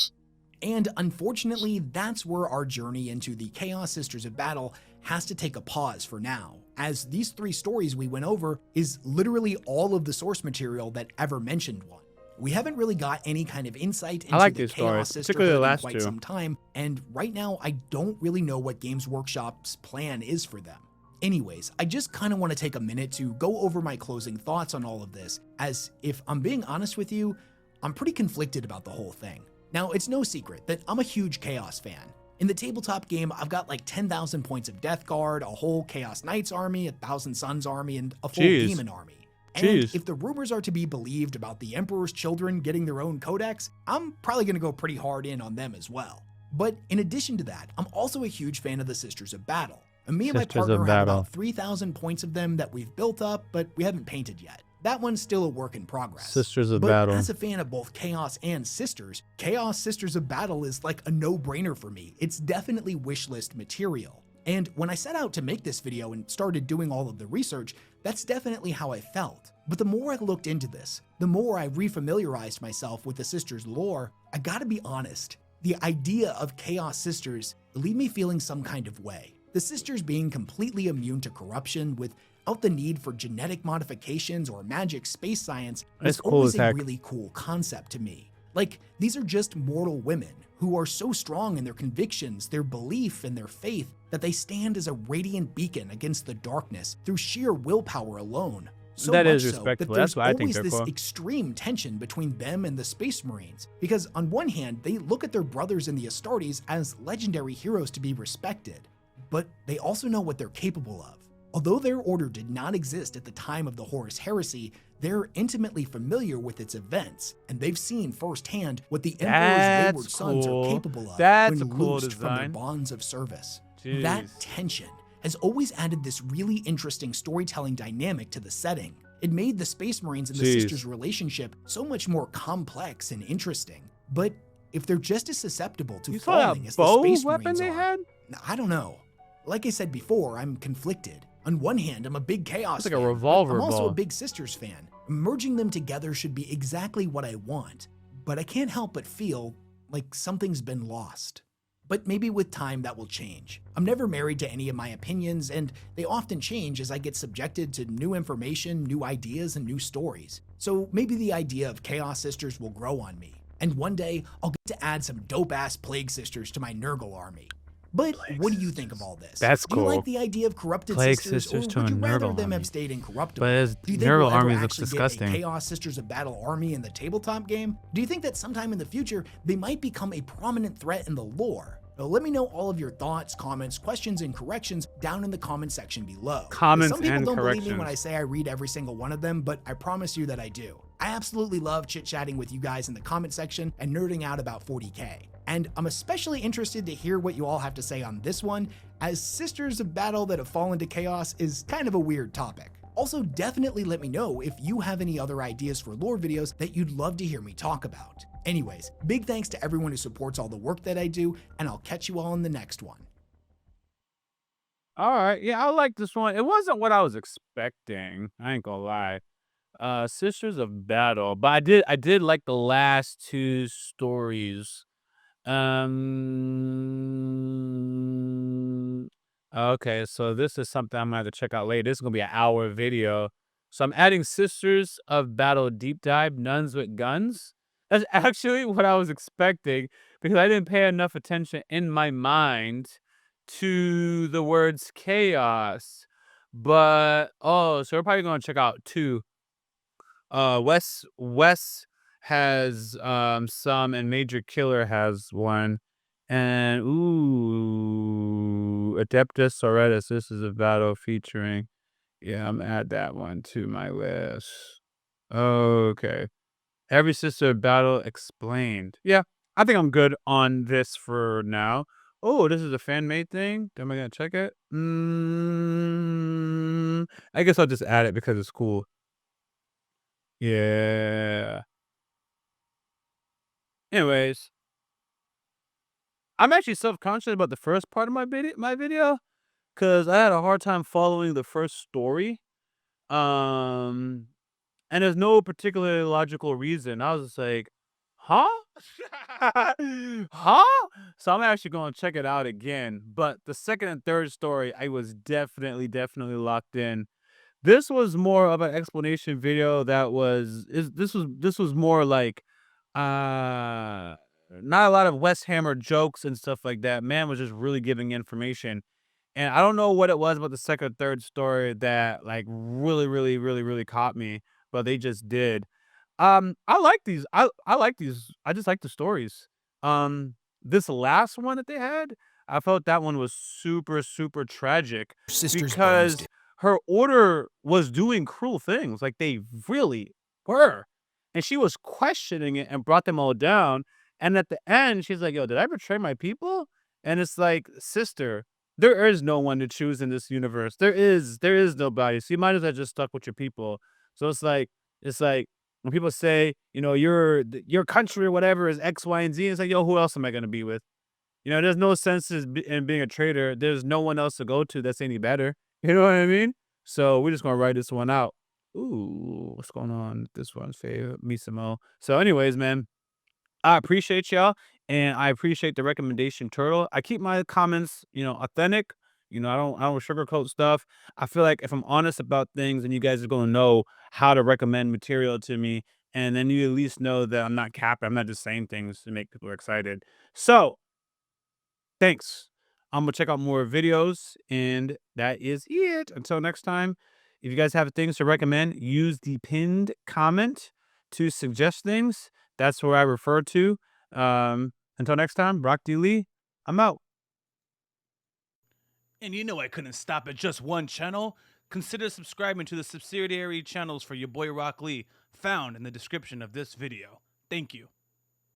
And unfortunately, that's where our journey into the Chaos Sisters of Battle has to take a pause for now, as these three stories we went over is literally all of the source material that ever mentioned one. We haven't really got any kind of insight into like the these Chaos stories, Sisterhood particularly the in last quite two. some time, and right now I don't really know what Games Workshop's plan is for them. Anyways, I just kind of want to take a minute to go over my closing thoughts on all of this, as if I'm being honest with you, I'm pretty conflicted about the whole thing. Now, it's no secret that I'm a huge Chaos fan. In the tabletop game, I've got like 10,000 points of Death Guard, a whole Chaos Knights army, a Thousand Suns army, and a full Jeez. Demon army. And Jeez. if the rumors are to be believed about the Emperor's children getting their own codex, I'm probably going to go pretty hard in on them as well. But in addition to that, I'm also a huge fan of the Sisters of Battle. And me and my Sisters of partner have Battle. about 3,000 points of them that we've built up, but we haven't painted yet. That one's still a work in progress. Sisters of But Battle. as a fan of both Chaos and Sisters, Chaos Sisters of Battle is like a no-brainer for me. It's definitely wishlist material. And when I set out to make this video and started doing all of the research, that's definitely how I felt. But the more I looked into this, the more I refamiliarized myself with the Sisters lore, I gotta be honest, the idea of Chaos Sisters leave me feeling some kind of way. The Sisters being completely immune to corruption without the need for genetic modifications or magic space science was That's cool always as a heck. really cool concept to me. Like, these are just mortal women who are so strong in their convictions, their belief, and their faith that they stand as a radiant beacon against the darkness through sheer willpower alone. So That much is so that respectable. there's That's why I think always they're this cool. extreme tension between them and the Space Marines. Because on one hand, they look at their brothers in the Astartes as legendary heroes to be respected, but they also know what they're capable of. Although their order did not exist at the time of the Horus Heresy, they're intimately familiar with its events, and they've seen firsthand what the Emperor's That's wayward sons are cool. capable of That's a when cool loosed from their design. bonds of service. Jeez. That tension has always added this really interesting storytelling dynamic to the setting. It made the Space Marines and the Sisters' relationship so much more complex and interesting. But if they're just as susceptible to You saw falling that as the bow Space weapon Marines they are, had? I don't know. Like I said before, I'm conflicted. On one hand, I'm a big Chaos It's like a fan, but revolver I'm also ball. a big Sisters fan. Merging them together should be exactly what I want, but I can't help but feel like something's been lost. But maybe with time that will change. I'm never married to any of my opinions, and they often change as I get subjected to new information, new ideas, and new stories. So maybe the idea of Chaos Sisters will grow on me, and one day I'll get to add some dope-ass Plague Sisters to my Nurgle army. But what do you think of all this? That's Do you like cool. the idea of corrupted Plague sisters, Sisters or to would a you rather Nurgle them army. have stayed incorruptible? But his Do you think Nurgle we'll ever army looks actually disgusting. get a Chaos Sisters of Battle army in the tabletop game? Do you think that sometime in the future they might become a prominent threat in the lore? Now, let me know all of your thoughts, comments, questions, and corrections down in the comment section below. Comments Some people and don't believe me when corrections. I say I read every single one of them, but I promise you that I do. I absolutely love chit-chatting with you guys in the comment section and nerding out about 40K. And I'm especially interested to hear what you all have to say on this one, as Sisters of Battle that have fallen to chaos is kind of a weird topic. Also, definitely let me know if you have any other ideas for lore videos that you'd love to hear me talk about. Anyways, big thanks to everyone who supports all the work that I do, and I'll catch you all in the next one. All right. Yeah, I like this one. It wasn't what I was expecting. I ain't gonna lie. Sisters of Battle. But I did like the last two stories. Okay, so this is something I'm gonna have to check out later. This is gonna be an hour video. So I'm adding Sisters of Battle deep dive, nuns with guns. That's actually what I was expecting because I didn't pay enough attention in my mind to the words chaos. But so we're probably gonna check out two. Wes has some, and Major Killer has one. And ooh, Adeptus Soretis. This is a battle featuring. Yeah, I'm gonna add that one to my list. Okay. Every Sister Battle explained. Yeah, I think I'm good on this for now. Oh, this is a fan made thing. Am I gonna check it? I guess I'll just add it because it's cool. Yeah. Anyways, I'm actually self-conscious about the first part of my video, because I had a hard time following the first story. Um, and there's no particular logical reason. I was just like, huh? Huh? So I'm actually going to check it out again. But the second and third story, I was definitely locked in. This was more of an explanation video that this was more like not a lot of West Hammer jokes and stuff like that. Man was just really giving information. And I don't know what it was about the second or third story that like really caught me, but they just did. I like these. I like these. I just like the stories. This last one that they had, I felt that one was super tragic Sisters because Bones. her order was doing cruel things. Like they really were. And she was questioning it and brought them all down. And at the end, she's like, yo, did I betray my people? And it's like, sister, there is no one to choose in this universe. There is nobody. So you might as well just stuck with your people. So it's like when people say, your country or whatever is X, Y, and Z, it's like, yo, who else am I gonna be with? There's no sense in being a traitor. There's no one else to go to that's any better. You know what I mean? So we're just gonna write this one out. Ooh, what's going on? This one's favorite, Misamo. So, anyways, man, I appreciate y'all, and I appreciate the recommendation, Turtle. I keep my comments, authentic. I don't sugarcoat stuff. I feel like if I'm honest about things, and you guys are gonna know how to recommend material to me, and then you at least know that I'm not capping. I'm not just saying things to make people excited. So, thanks. I'm gonna check out more videos, and that is it. Until next time, if you guys have things to recommend, use the pinned comment to suggest things. That's where I refer to. Until next time, Brock D. Lee, I'm out. And you know I couldn't stop at just one channel. Consider subscribing to the subsidiary channels for your boy Rock Lee, found in the description of this video. Thank you.